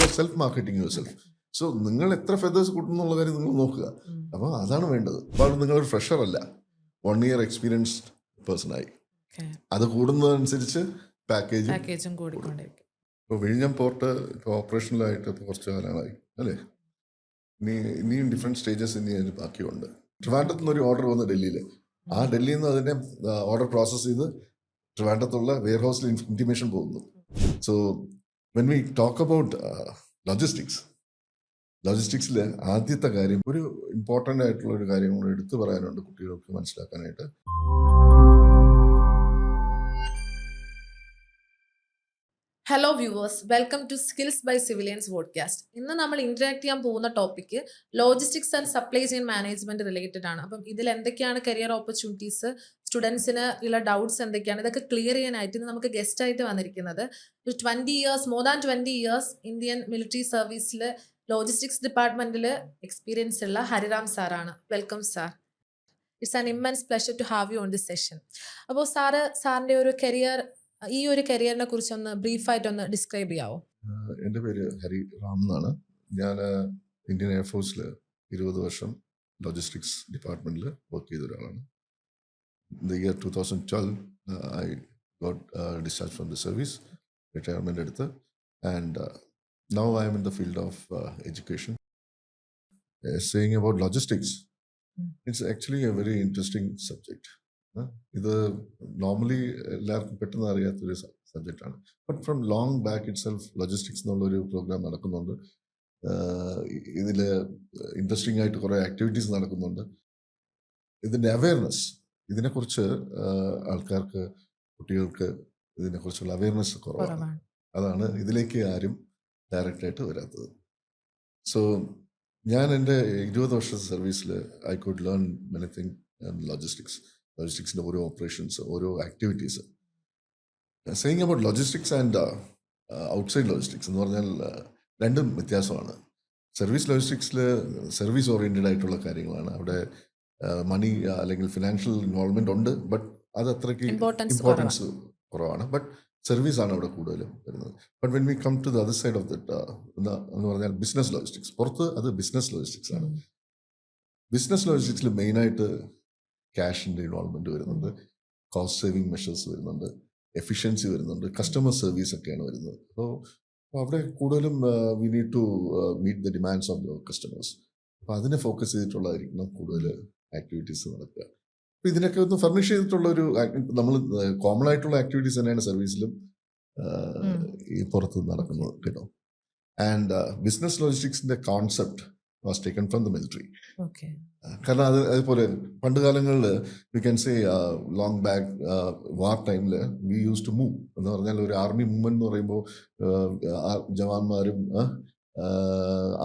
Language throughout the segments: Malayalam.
R self marketing yourself. So നിങ്ങൾ എത്ര ഫെദേഴ്സ് കൂട്ടുന്നുള്ള കാര്യം നിങ്ങൾ നോക്കുക. അപ്പോൾ അതാണ് വേണ്ടത്. അപ്പോൾ നിങ്ങളൊരു ഫ്രഷർ അല്ല, 1 year എക്സ്പീരിയൻസ്ഡ് പേഴ്സണായി. അത് കൂടുന്നതനുസരിച്ച് പാക്കേജും കൂടിക്കൊണ്ടിരിക്കും. ഇപ്പോൾ വിഴിഞ്ഞം പോർട്ട് ഇപ്പോൾ ഓപ്പറേഷനിലായിട്ട് ഇപ്പോൾ കുറച്ച് കാലങ്ങളായി അല്ലേ. ഇനിയും ഡിഫറെൻറ്റ് സ്റ്റേജസ് ഇനി അതിന് ബാക്കിയുണ്ട്. ട്രിവാൻഡ്രത്ത് നിന്ന് ഒരു ഓർഡർ വന്ന് ഡൽഹിയിൽ, ആ ഡൽഹിയിൽ നിന്ന് അതിനെ ഓർഡർ പ്രോസസ്സ് ചെയ്ത് ട്രിവാൻഡ്രത്തുള്ള വെയർ ഹൗസിൽ ഇൻറ്റിമേഷൻ പോകുന്നു. So when we talk about ലോജിസ്റ്റിക്സിൽ ആദ്യത്തെ കാര്യം, ഒരു ഇമ്പോർട്ടൻ്റ് ആയിട്ടുള്ള ഒരു കാര്യം കൂടെ എടുത്തു പറയാനുണ്ട് കുട്ടികൾക്ക് മനസ്സിലാക്കാനായിട്ട്. Hello viewers, welcome to skills by civilians podcast. ഇന്ന് നമ്മൾ ഇന്ററാക്ട് ചെയ്യാൻ പോകുന്ന topic logistics and supply chain management related ആണ്. അപ്പം ഇതിൽ എന്തൊക്കെയാണ് കരിയർ ഓപ്പർച്യൂണിറ്റീസ്, സ്റ്റുഡൻസിന് ഉള്ള ഡൗട്ട്സ് എന്തൊക്കെയാണ്, ഇതൊക്കെ ക്ലിയർ ചെയ്യാനായിട്ട് ഇന്ന് നമുക്ക് ഗസ്റ്റ് ആയിട്ട് വന്നിരിക്കുന്നത് ഒരു 20 years, more than 20 years Indian military സർവീസിൽ ലോജിസ്റ്റിക്സ് ഡിപ്പാർട്ട്മെന്റിൽ എക്സ്പീരിയൻസ് ഉള്ള ഹരിറാം സാറാണ്. Welcome sir. It's an immense pleasure to have you on this session. അപ്പോൾ സാറിന്റെ ഒരു കരിയറിനെ കുറിച്ച് ഒന്ന് ബ്രീഫായിട്ടൊന്ന് ഡിസ്ക്രൈബ് ചെയ്യാവോ? എൻ്റെ പേര് ഹരി റാം എന്നാണ്. ഞാൻ ഇന്ത്യൻ എയർഫോഴ്സിൽ 20 വർഷം ലോജിസ്റ്റിക്സ് ഡിപ്പാർട്ട്മെൻറ്റിൽ വർക്ക് ചെയ്ത ഒരാളാണ്. The year 2012 I got discharge from the service, റിട്ടയർമെൻ്റ് എടുത്ത്. And now I am in the field of education. Saying about logistics, it's actually a very interesting subject. ഇത് നോർമലി എല്ലാവർക്കും പെട്ടെന്ന് അറിയാത്തൊരു സബ്ജക്റ്റാണ്. But from long back itself logistics എന്നുള്ളൊരു പ്രോഗ്രാം നടക്കുന്നുണ്ട്. ഇതിൽ ഇൻട്രസ്റ്റിംഗ് ആയിട്ട് കുറേ ആക്ടിവിറ്റീസ് നടക്കുന്നുണ്ട്. ഇതിൻ്റെ അവയർനെസ്, ഇതിനെക്കുറിച്ച് ആൾക്കാർക്ക്, കുട്ടികൾക്ക് ഇതിനെക്കുറിച്ചുള്ള അവയർനെസ് കുറവാണ്. അതാണ് ഇതിലേക്ക് ആരും ഡയറക്റ്റായിട്ട് വരാത്തത്. സോ ഞാൻ എൻ്റെ 20 വർഷത്തെ സർവീസിൽ I could learn many thing ലോജിസ്റ്റിക്സിൻ്റെ ഓരോ ഓപ്പറേഷൻസ്, ഓരോ activities. Saying about logistics and outside logistics എന്ന് പറഞ്ഞാൽ രണ്ടും വ്യത്യാസമാണ്. സർവീസ് ലോജിസ്റ്റിക്സിൽ സർവീസ് ഓറിയൻറ്റഡ് ആയിട്ടുള്ള കാര്യങ്ങളാണ്. അവിടെ മണി അല്ലെങ്കിൽ ഫിനാൻഷ്യൽ ഇൻവോൾവ്മെൻ്റ് ഉണ്ട്, ബട്ട് അത് അത്രയ്ക്ക് ഇമ്പോർട്ടൻസ് കുറവാണ്. ബട്ട് സർവീസ് ആണ് അവിടെ കൂടുതലും വരുന്നത്. But when we come to the other side of that എന്ന് പറഞ്ഞാൽ ബിസിനസ് ലോജിസ്റ്റിക്സ്, പുറത്ത് അത് ബിസിനസ് ലോജിസ്റ്റിക്സ് ആണ്. ബിസിനസ് ലോജിസ്റ്റിക്സിൽ മെയിനായിട്ട് ക്യാഷിൻ്റെ ഇൻവോൾവ്മെൻറ്റ് വരുന്നുണ്ട്, കോസ്റ്റ് സേവിങ് മെഷേഴ്സ് വരുന്നുണ്ട്, എഫിഷ്യൻസി വരുന്നുണ്ട്, കസ്റ്റമർ സർവീസ് ഒക്കെയാണ് വരുന്നത്. അപ്പോൾ അവിടെ കൂടുതലും we need to meet the demands of the customers. അപ്പോൾ അതിനെ ഫോക്കസ് ചെയ്തിട്ടുള്ളതായിരിക്കണം കൂടുതൽ ആക്ടിവിറ്റീസ് നടക്കുക. അപ്പോൾ ഇതിനൊക്കെ ഒന്ന് ഫർണിഷ് ചെയ്തിട്ടുള്ളൊരു, നമ്മൾ കോമൺ ആയിട്ടുള്ള ആക്ടിവിറ്റീസ് തന്നെയാണ് സർവീസിലും ഈ പുറത്ത് നടക്കുന്നത് കേട്ടോ. ആൻഡ് ബിസിനസ് ലോജിസ്റ്റിക്സിൻ്റെ concept was taken from the military. കാരണം അതുപോലെ പണ്ട് കാലങ്ങളിൽ we can say long back war ടൈമിൽ വി യൂസ് ടു മൂവ് എന്ന് പറഞ്ഞാൽ ഒരു ആർമി മൂവ്മെന്റ് എന്ന് പറയുമ്പോൾ ജവാന്മാരും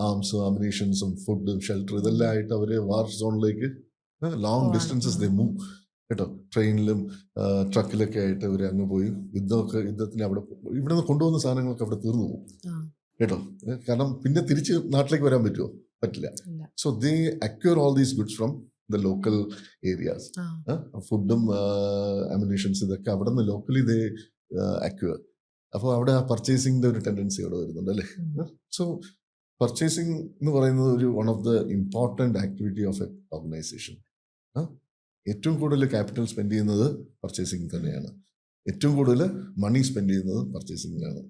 ആംസും അമ്യൂണിഷൻസും ഫുഡും ഷെൽട്ടർ ഇതെല്ലാം ആയിട്ട് അവർ വാർ സോണിലേക്ക് ലോങ് ഡിസ്റ്റൻസസ് ദേ മൂവ് കേട്ടോ. ട്രെയിനിലും ട്രക്കിലൊക്കെ ആയിട്ട് അവർ അങ്ങ് പോയി യുദ്ധത്തിന് അവിടെ ഇവിടെ നിന്ന് കൊണ്ടുപോകുന്ന സാധനങ്ങളൊക്കെ അവിടെ തീർന്നു പോകും കേട്ടോ. കാരണം പിന്നെ തിരിച്ച് നാട്ടിലേക്ക് വരാൻ പറ്റുമോ? പറ്റില്ല. So they acquire all these goods from the local areas. ഫുഡും അമ്യൂണിഷൻസ് ഇതൊക്കെ അവിടെ നിന്ന് ലോക്കലി ദേ അക്വയർ. അപ്പോൾ അവിടെ ആ പർച്ചേസിങ്ങിൻ്റെ ഒരു ടെൻഡൻസി അവിടെ വരുന്നുണ്ട് അല്ലേ. സോ പർച്ചേസിങ് എന്ന് പറയുന്നത് ഒരു one of the important activity of A organisation. ഏറ്റവും കൂടുതൽ ക്യാപിറ്റൽ സ്പെൻഡ് ചെയ്യുന്നത് പർച്ചേസിങ് തന്നെയാണ്. ഏറ്റവും കൂടുതൽ മണി സ്പെൻഡ് ചെയ്യുന്നത് പർച്ചേസിങ്ങിലാണ്.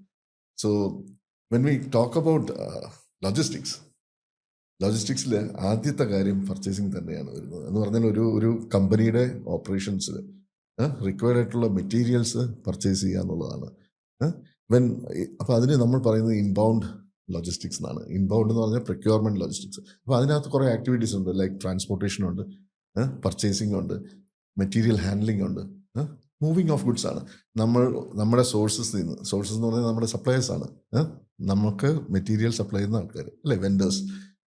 So when we talk about ലോജിസ്റ്റിക്സിൽ ആദ്യത്തെ കാര്യം പർച്ചേസിങ് തന്നെയാണ് വരുന്നത്. എന്ന് പറഞ്ഞാൽ ഒരു കമ്പനിയുടെ ഓപ്പറേഷൻസിൽ റിക്വയർഡ് ആയിട്ടുള്ള മെറ്റീരിയൽസ് പർച്ചേസ് ചെയ്യുക എന്നുള്ളതാണ്. അപ്പോൾ അതിന് നമ്മൾ പറയുന്നത് ഇൻബൗണ്ട് ലോജിസ്റ്റിക്സ് എന്നാണ്. ഇൻബൗണ്ട് എന്ന് പറഞ്ഞാൽ പ്രൊക്യൂർമെൻറ്റ് ലോജിസ്റ്റിക്സ്. അപ്പോൾ അതിനകത്ത് കുറേ ആക്ടിവിറ്റീസ് ഉണ്ട്, ലൈക്ക് ട്രാൻസ്പോർട്ടേഷൻ ഉണ്ട്, പർച്ചേസിംഗ് ഉണ്ട്, മെറ്റീരിയൽ ഹാൻഡ്ലിംഗ് ഉണ്ട്, മൂവിങ് ഓഫ് ഗുഡ്സ് ആണ്. നമ്മുടെ സോഴ്സസ് എന്ന് പറഞ്ഞാൽ നമ്മുടെ സപ്ലയേഴ്സാണ്. നമുക്ക് മെറ്റീരിയൽ സപ്ലൈ ചെയ്യുന്ന ആൾക്കാർ അല്ലേ, വെൻഡേഴ്സ്.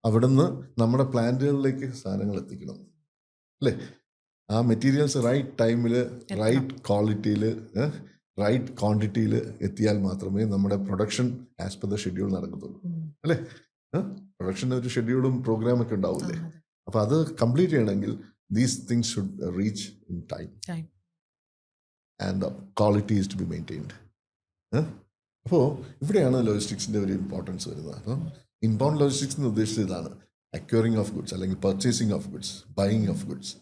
അവിടെ നിന്ന് നമ്മുടെ പ്ലാന്റുകളിലേക്ക് സാധനങ്ങൾ എത്തിക്കണം അല്ലേ. ആ മെറ്റീരിയൽസ് റൈറ്റ് ടൈമിൽ, റൈറ്റ് ക്വാളിറ്റിയിൽ, റൈറ്റ് ക്വാണ്ടിറ്റിയിൽ എത്തിയാൽ മാത്രമേ നമ്മുടെ production as per the schedule നടക്കത്തുള്ളൂ അല്ലേ. പ്രൊഡക്ഷൻ്റെ ഒരു ഷെഡ്യൂളും പ്രോഗ്രാമൊക്കെ ഉണ്ടാവില്ലേ. അപ്പോൾ അത് കംപ്ലീറ്റ് ചെയ്യണമെങ്കിൽ these things should reach in time and quality is to be maintained. അപ്പോൾ ഇവിടെയാണ് ലോജിസ്റ്റിക്സിൻ്റെ ഒരു ഇമ്പോർട്ടൻസ് വരുന്നത്. അപ്പം ഇൻബൗണ്ട് ലോജിസ്റ്റിക്സ് എന്ന് ഉദ്ദേശിച്ചത് ഇതാണ്: അക്വയറിംഗ് ഓഫ് ഗുഡ്സ്, അല്ലെങ്കിൽ purchasing of goods, buying of goods,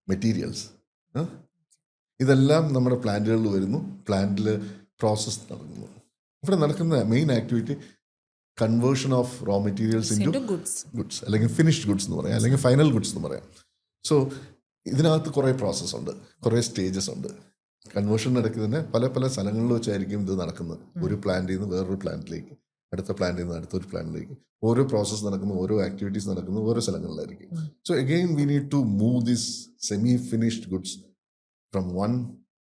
materials. ഇതെല്ലാം നമ്മുടെ പ്ലാന്റുകളിൽ വരുന്നു, പ്ലാന്റിൽ പ്രോസസ്സ് നടക്കുന്നു. ഇവിടെ നടക്കുന്ന main activity conversion of raw materials into goods, അല്ലെങ്കിൽ ഫിനിഷ്ഡ് ഗുഡ്സ് എന്ന് പറയാം, അല്ലെങ്കിൽ ഫൈനൽ ഗുഡ്സ് എന്ന് പറയാം. സോ ഇതിനകത്ത് കുറേ പ്രോസസ്സ് ഉണ്ട്, കുറേ സ്റ്റേജസ് ഉണ്ട്. കൺവേർഷൻ നടക്കുന്നതിന് പല പല സ്ഥലങ്ങളിൽ വെച്ചായിരിക്കും ഇത് നടക്കുന്നത്. ഒരു പ്ലാന്റിൽ നിന്ന് വേറൊരു പ്ലാന്റിലേക്ക്, അടുത്ത പ്ലാന്റിൽ നിന്ന് അടുത്തൊരു പ്ലാന്റിലേക്ക്. ഓരോ പ്രോസസ്സ് നടക്കുന്നു, ഓരോ ആക്ടിവിറ്റീസ് നടക്കുന്നു ഓരോ സ്ഥലങ്ങളിലായിരിക്കും. So again we need to move this semi finished goods from one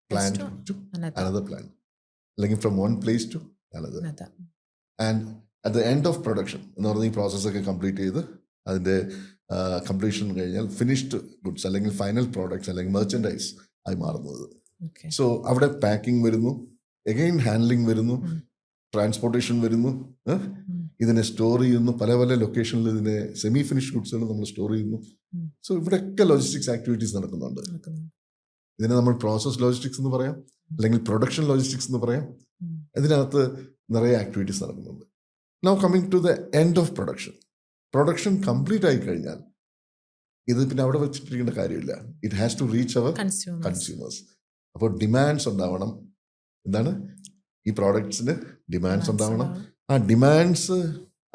plant to another plant, അല്ലെങ്കിൽ from one place to another. And at the end of production എന്ന് പറഞ്ഞ ഈ പ്രോസസ്സൊക്കെ കംപ്ലീറ്റ് ചെയ്ത് അതിൻ്റെ കംപ്ലീഷൻ കഴിഞ്ഞാൽ ഫിനിഷ്ഡ് ഗുഡ്സ്, അല്ലെങ്കിൽ ഫൈനൽ പ്രോഡക്ട്സ്, അല്ലെങ്കിൽ മെർച്ചൻഡൈസ് ആയി മാറുന്നത്. സോ അവിടെ പാക്കിംഗ് വരുന്നു, എഗെയിൻ ഹാൻഡ്ലിംഗ് വരുന്നു, ട്രാൻസ്പോർട്ടേഷൻ വരുന്നു, ഇതിനെ സ്റ്റോർ ചെയ്യുന്നു. പല പല ലൊക്കേഷനിൽ ഇതിനെ സെമി ഫിനിഷ്ഡ് ഗുഡ്സുകൾ നമ്മൾ സ്റ്റോർ ചെയ്യുന്നു. സോ ഇവിടെയൊക്കെ ലോജിസ്റ്റിക്സ് ആക്ടിവിറ്റീസ് നടക്കുന്നുണ്ട്. ഇതിനെ നമ്മൾ പ്രോസസ് ലോജിസ്റ്റിക്സ് എന്ന് പറയാം, അല്ലെങ്കിൽ പ്രൊഡക്ഷൻ ലോജിസ്റ്റിക്സ് എന്ന് പറയാം. ഇതിനകത്ത് നിറയെ ആക്ടിവിറ്റീസ് നടക്കുന്നുണ്ട്. Now coming to the end of production. Production complete ആയി കഴിഞ്ഞാൽ ഇത് പിന്നെ അവിടെ വെച്ചിട്ടിരിക്കേണ്ട കാര്യമില്ല. It has to reach our consumers. അപ്പോൾ ഡിമാൻഡ്സ് ഉണ്ടാവണം. എന്താണ്? ഈ പ്രോഡക്ട്സിന് ഡിമാൻഡ്സ് ഉണ്ടാവണം. ആ ഡിമാൻഡ്സ്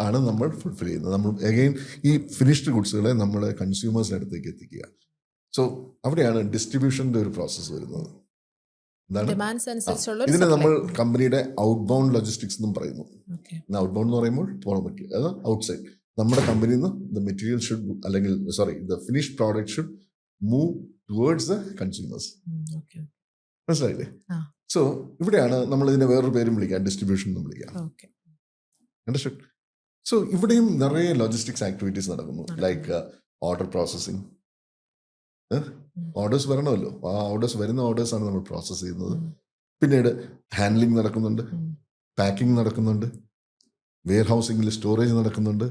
ആണ് നമ്മൾ ഫുൾഫിൽ ചെയ്യുന്നത്. നമ്മൾ അഗെയിൻ ഈ ഫിനിഷ്ഡ് ഗുഡ്സുകളെ നമ്മുടെ കൺസ്യൂമേഴ്സിൻ്റെ അടുത്തേക്ക് എത്തിക്കുക. സോ അവിടെയാണ് ഡിസ്ട്രിബ്യൂഷൻ്റെ ഒരു പ്രോസസ്സ് വരുന്നത്. എന്താണ്? ഇതിനെ നമ്മൾ കമ്പനിയുടെ ഔട്ട് ബൗണ്ട് ലോജിസ്റ്റിക്സ് എന്നും പറയുന്നു. ഔട്ട് ബൗണ്ട് എന്ന് പറയുമ്പോൾ പോകാൻ പറ്റും, അത് ഔട്ട്സൈഡ്. നമ്മുടെ കമ്പനിയിൽ നിന്ന് ദ മെറ്റീരിയൽ ഷുഡ്, അല്ലെങ്കിൽ the finished product should move towards the consumers. മനസ്സിലായില്ലേ? സോ ഇവിടെയാണ് നമ്മൾ ഇതിനെ വേറൊരു പേരും വിളിക്കാം, ഡിസ്ട്രിബ്യൂഷൻ എന്ന് വിളിക്കാം. അണ്ടർസ്റ്റുഡ്? സോ ഇവിടെയും നിറയെ ലോജിസ്റ്റിക്സ് ആക്ടിവിറ്റീസ് നടക്കുന്നു. Like order processing. ഓർഡേഴ്സ് വരണമല്ലോ, ആ വരുന്ന ഓർഡേഴ്സാണ് നമ്മൾ പ്രോസസ്സ് ചെയ്യുന്നത്. പിന്നീട് ഹാൻഡ്ലിംഗ് നടക്കുന്നുണ്ട്, പാക്കിംഗ് നടക്കുന്നുണ്ട്, വെയർ ഹൗസിംഗിൽ സ്റ്റോറേജ് നടക്കുന്നുണ്ട്,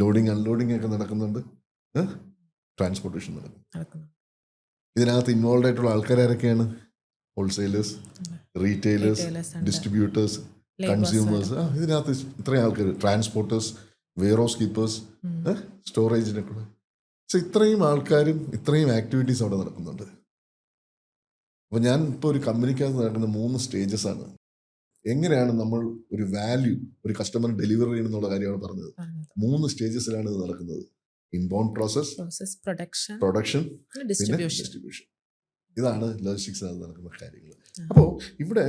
ലോഡിങ് അൺലോഡിങ് ഒക്കെ നടക്കുന്നുണ്ട്, ട്രാൻസ്പോർട്ടേഷൻ നടക്കും. ഇതിനകത്ത് ഇൻവോൾവ് ആയിട്ടുള്ള ആൾക്കാരൊക്കെയാണ്? Wholesalers, retailers, distributors, consumers. ഇതിനകത്ത് ഇത്രയും ആൾക്കാർ, ട്രാൻസ്പോർട്ടേഴ്സ്, വെയർ ഹൗസ് കീപ്പേഴ്സ്, സ്റ്റോറേജിനൊക്കെ. സോ ഇത്രയും ആൾക്കാരും ഇത്രയും ആക്ടിവിറ്റീസ് അവിടെ നടക്കുന്നുണ്ട്. അപ്പോൾ ഞാൻ ഇപ്പോൾ ഒരു കമ്പനിക്കകത്ത് നടക്കുന്ന 3 സ്റ്റേജസ് ആണ്. എങ്ങനെയാണ് നമ്മൾ ഒരു വാല്യൂ ഒരു കസ്റ്റമറിന് ഡെലിവർ ചെയ്യണമെന്നുള്ള കാര്യമാണ് പറഞ്ഞത്. 3 സ്റ്റേജസിലാണ് ഇത് നടക്കുന്നത്: ഇൻബൗണ്ട് പ്രോസസ്, പ്രൊഡക്ഷൻ, പിന്നെ ഡിസ്ട്രിബ്യൂഷൻ. ഇതാണ് ലോജിസ്റ്റിക്സ് നടക്കുന്ന കാര്യങ്ങൾ. അപ്പോൾ ഇവിടെ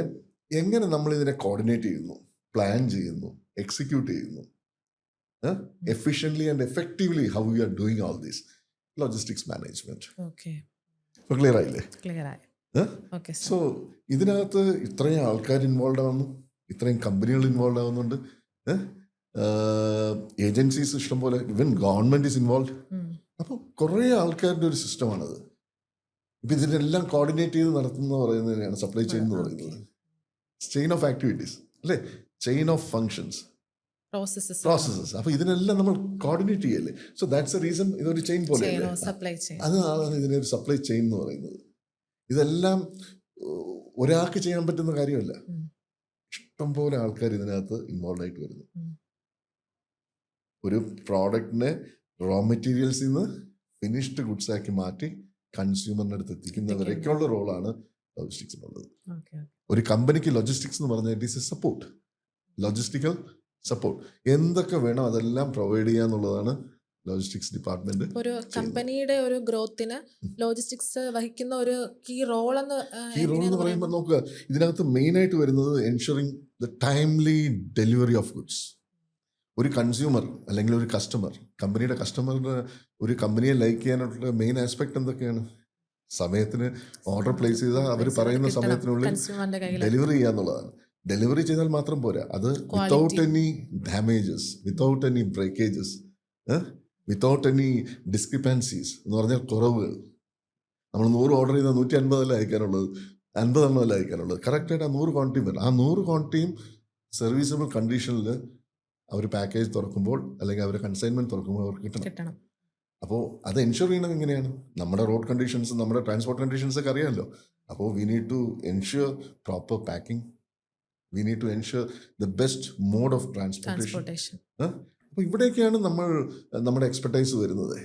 എങ്ങനെ നമ്മൾ ഇതിനെ കോർഡിനേറ്റ് ചെയ്യുന്നു, പ്ലാൻ ചെയ്യുന്നു, എക്സിക്യൂട്ട് ചെയ്യുന്നു, efficiently and effectively how we are doing all this logistics management. Clear ആയില്ലേ? സോ ഇതിനകത്ത് ഇത്രയും ആൾക്കാർ ഇൻവോൾവ് ആവുന്നു, ഇത്രയും കമ്പനികൾ ഇൻവോൾവ് ആവുന്നുണ്ട്, ഏജൻസീസ് ഇഷ്ടംപോലെ, ഇവൻ ഗവൺമെന്റ് ഇസ് ഇൻവോൾവ്. അപ്പോൾ കുറേ ആൾക്കാരുടെ ഒരു സിസ്റ്റമാണത്. ഇപ്പം ഇതിനെല്ലാം കോർഡിനേറ്റ് ചെയ്ത് നടത്തുന്ന പറയുന്നതിനാണ് സപ്ലൈ ചെയിൻ എന്ന് പറയുന്നത്. ചെയിൻ ഓഫ് ആക്ടിവിറ്റീസ് അല്ലേ, ചെയിൻ ഓഫ് ഫങ്ഷൻസ്, പ്രോസസ്സസ്. അപ്പൊ ഇതിനെല്ലാം നമ്മൾ കോർഡിനേറ്റ് ചെയ്യല്ലേ. സോ ദാറ്റ്സ് എ റീസൺ ഇതൊരു ചെയിൻ പോലെ. അതാണ് ഇതിനെ ഒരു സപ്ലൈ ചെയിൻ എന്ന് പറയുന്നത്. ഇതെല്ലാം ഒരാൾക്ക് ചെയ്യാൻ പറ്റുന്ന കാര്യമല്ല, ഇഷ്ടംപോലെ ആൾക്കാർ ഇതിനകത്ത് ഇൻവോൾവ് ആയിട്ട് വരുന്നു. ഒരു പ്രോഡക്റ്റിനെ റോ മെറ്റീരിയൽസിൽ നിന്ന് ഫിനിഷ്ഡ് ഗുഡ്സ് ആക്കി മാറ്റി കൺസ്യൂമറിൻ്റെ അടുത്ത് എത്തിക്കുന്നവരൊക്കെയുള്ള റോളാണ് ലോജിസ്റ്റിക്സിനുള്ളത്. ഒരു കമ്പനിക്ക് ലോജിസ്റ്റിക്സ് എന്ന് പറഞ്ഞാൽ it is A support, logistical support. എന്തൊക്കെ വേണം അതെല്ലാം പ്രൊവൈഡ് ചെയ്യാന്നുള്ളതാണ് ലോജിസ്റ്റിക്സ് ഡിപ്പാർട്ട്മെന്റ്. ഒരു കമ്പനിയുടെ ഒരു ഗ്രോത്തിന് ലോജിസ്റ്റിക്സ് വഹിക്കുന്ന ഒരു കീ റോൾ എന്ന് പറയുമ്പോൾ നോക്കുക, ഇതിനകത്ത് മെയിൻ ആയിട്ട് വരുന്നത് ensuring the timely delivery of goods. ഒരു കൺസ്യൂമർ അല്ലെങ്കിൽ ഒരു കസ്റ്റമർ, കമ്പനിയുടെ കസ്റ്റമറിന് ഒരു കമ്പനിയെ ലൈക്ക് ചെയ്യാനുള്ള മെയിൻ ആസ്പെക്ട് എന്തൊക്കെയാണ്? സമയത്തിന് ഓർഡർ പ്ലേസ് ചെയ്താൽ അവർ പറയുന്ന സമയത്തിനുള്ളിൽ ഡെലിവറി ചെയ്യാന്നുള്ളതാണ്. ഡെലിവറി ചെയ്താൽ മാത്രം പോരാ, അത് without any damages, without any breakages, without any discrepancies എന്ന് പറഞ്ഞാൽ കുറവുകൾ. നമ്മൾ 100 ഓർഡർ ചെയ്താൽ 150 അയക്കാനുള്ളത്, 50 അയക്കാനുള്ളത്. കറക്റ്റായിട്ട് ആ 100 ക്വാണ്ടിറ്റിയും വരും. ആ 100 ക്വാണ്ടിറ്റിയും സർവീസബിൾ കണ്ടീഷനിൽ അവർ പാക്കേജ് തുറക്കുമ്പോൾ അല്ലെങ്കിൽ അവർ കൺസൈൻമെന്റ് തുറക്കുമ്പോൾ അവർക്ക് കിട്ടണം. അപ്പോൾ അത് എൻഷുർ ചെയ്യണം. എങ്ങനെയാണ്? നമ്മുടെ റോഡ് കണ്ടീഷൻസ്, നമ്മുടെ ട്രാൻസ്പോർട്ട് കണ്ടീഷൻസ് ഒക്കെ അറിയാമല്ലോ. അപ്പോൾ we need to ensure proper packing, we need to ensure the best mode of transportation. Transportation. അപ്പോൾ ഇവിടേക്കാണ് നമ്മുടെ എക്സ്പെർട്ടൈസ് വരുന്നത്.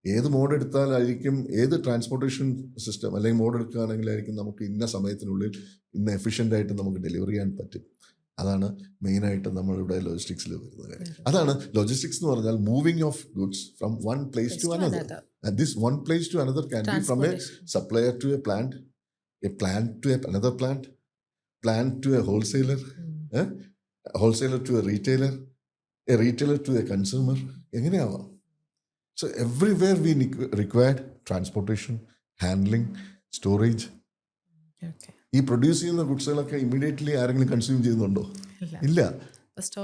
ഏത് മോഡ് എടുത്താലായിരിക്കും, ഏത് ട്രാൻസ്പോർട്ടേഷൻ സിസ്റ്റം അല്ലെങ്കിൽ മോഡ് എടുക്കുകയാണെങ്കിലായിരിക്കും നമുക്ക് ഇന്ന സമയത്തിനുള്ളിൽ ഇന്ന എഫിഷ്യൻ്റ് ആയിട്ട് നമുക്ക് ഡെലിവറി ചെയ്യാൻ പറ്റും. അതാണ് മെയിനായിട്ട് നമ്മളിവിടെ ലോജിസ്റ്റിക്സിൽ വരുന്ന കാര്യം. അതാണ് ലോജിസ്റ്റിക്സ് എന്ന് പറഞ്ഞാൽ moving of goods from one place to another. And this one place to another can be from a supplier to a plant to another plant to a wholesaler, wholesaler to a retailer to a consumer. എങ്ങനെയാവാം? So everywhere we required transportation, handling, storage. ഈ പ്രൊഡ്യൂസ് ചെയ്യുന്ന ഗുഡ്സുകളൊക്കെ ഇമ്മീഡിയറ്റ്ലി ആരെങ്കിലും കൺസ്യൂം ചെയ്യുന്നുണ്ടോ? ഇല്ല.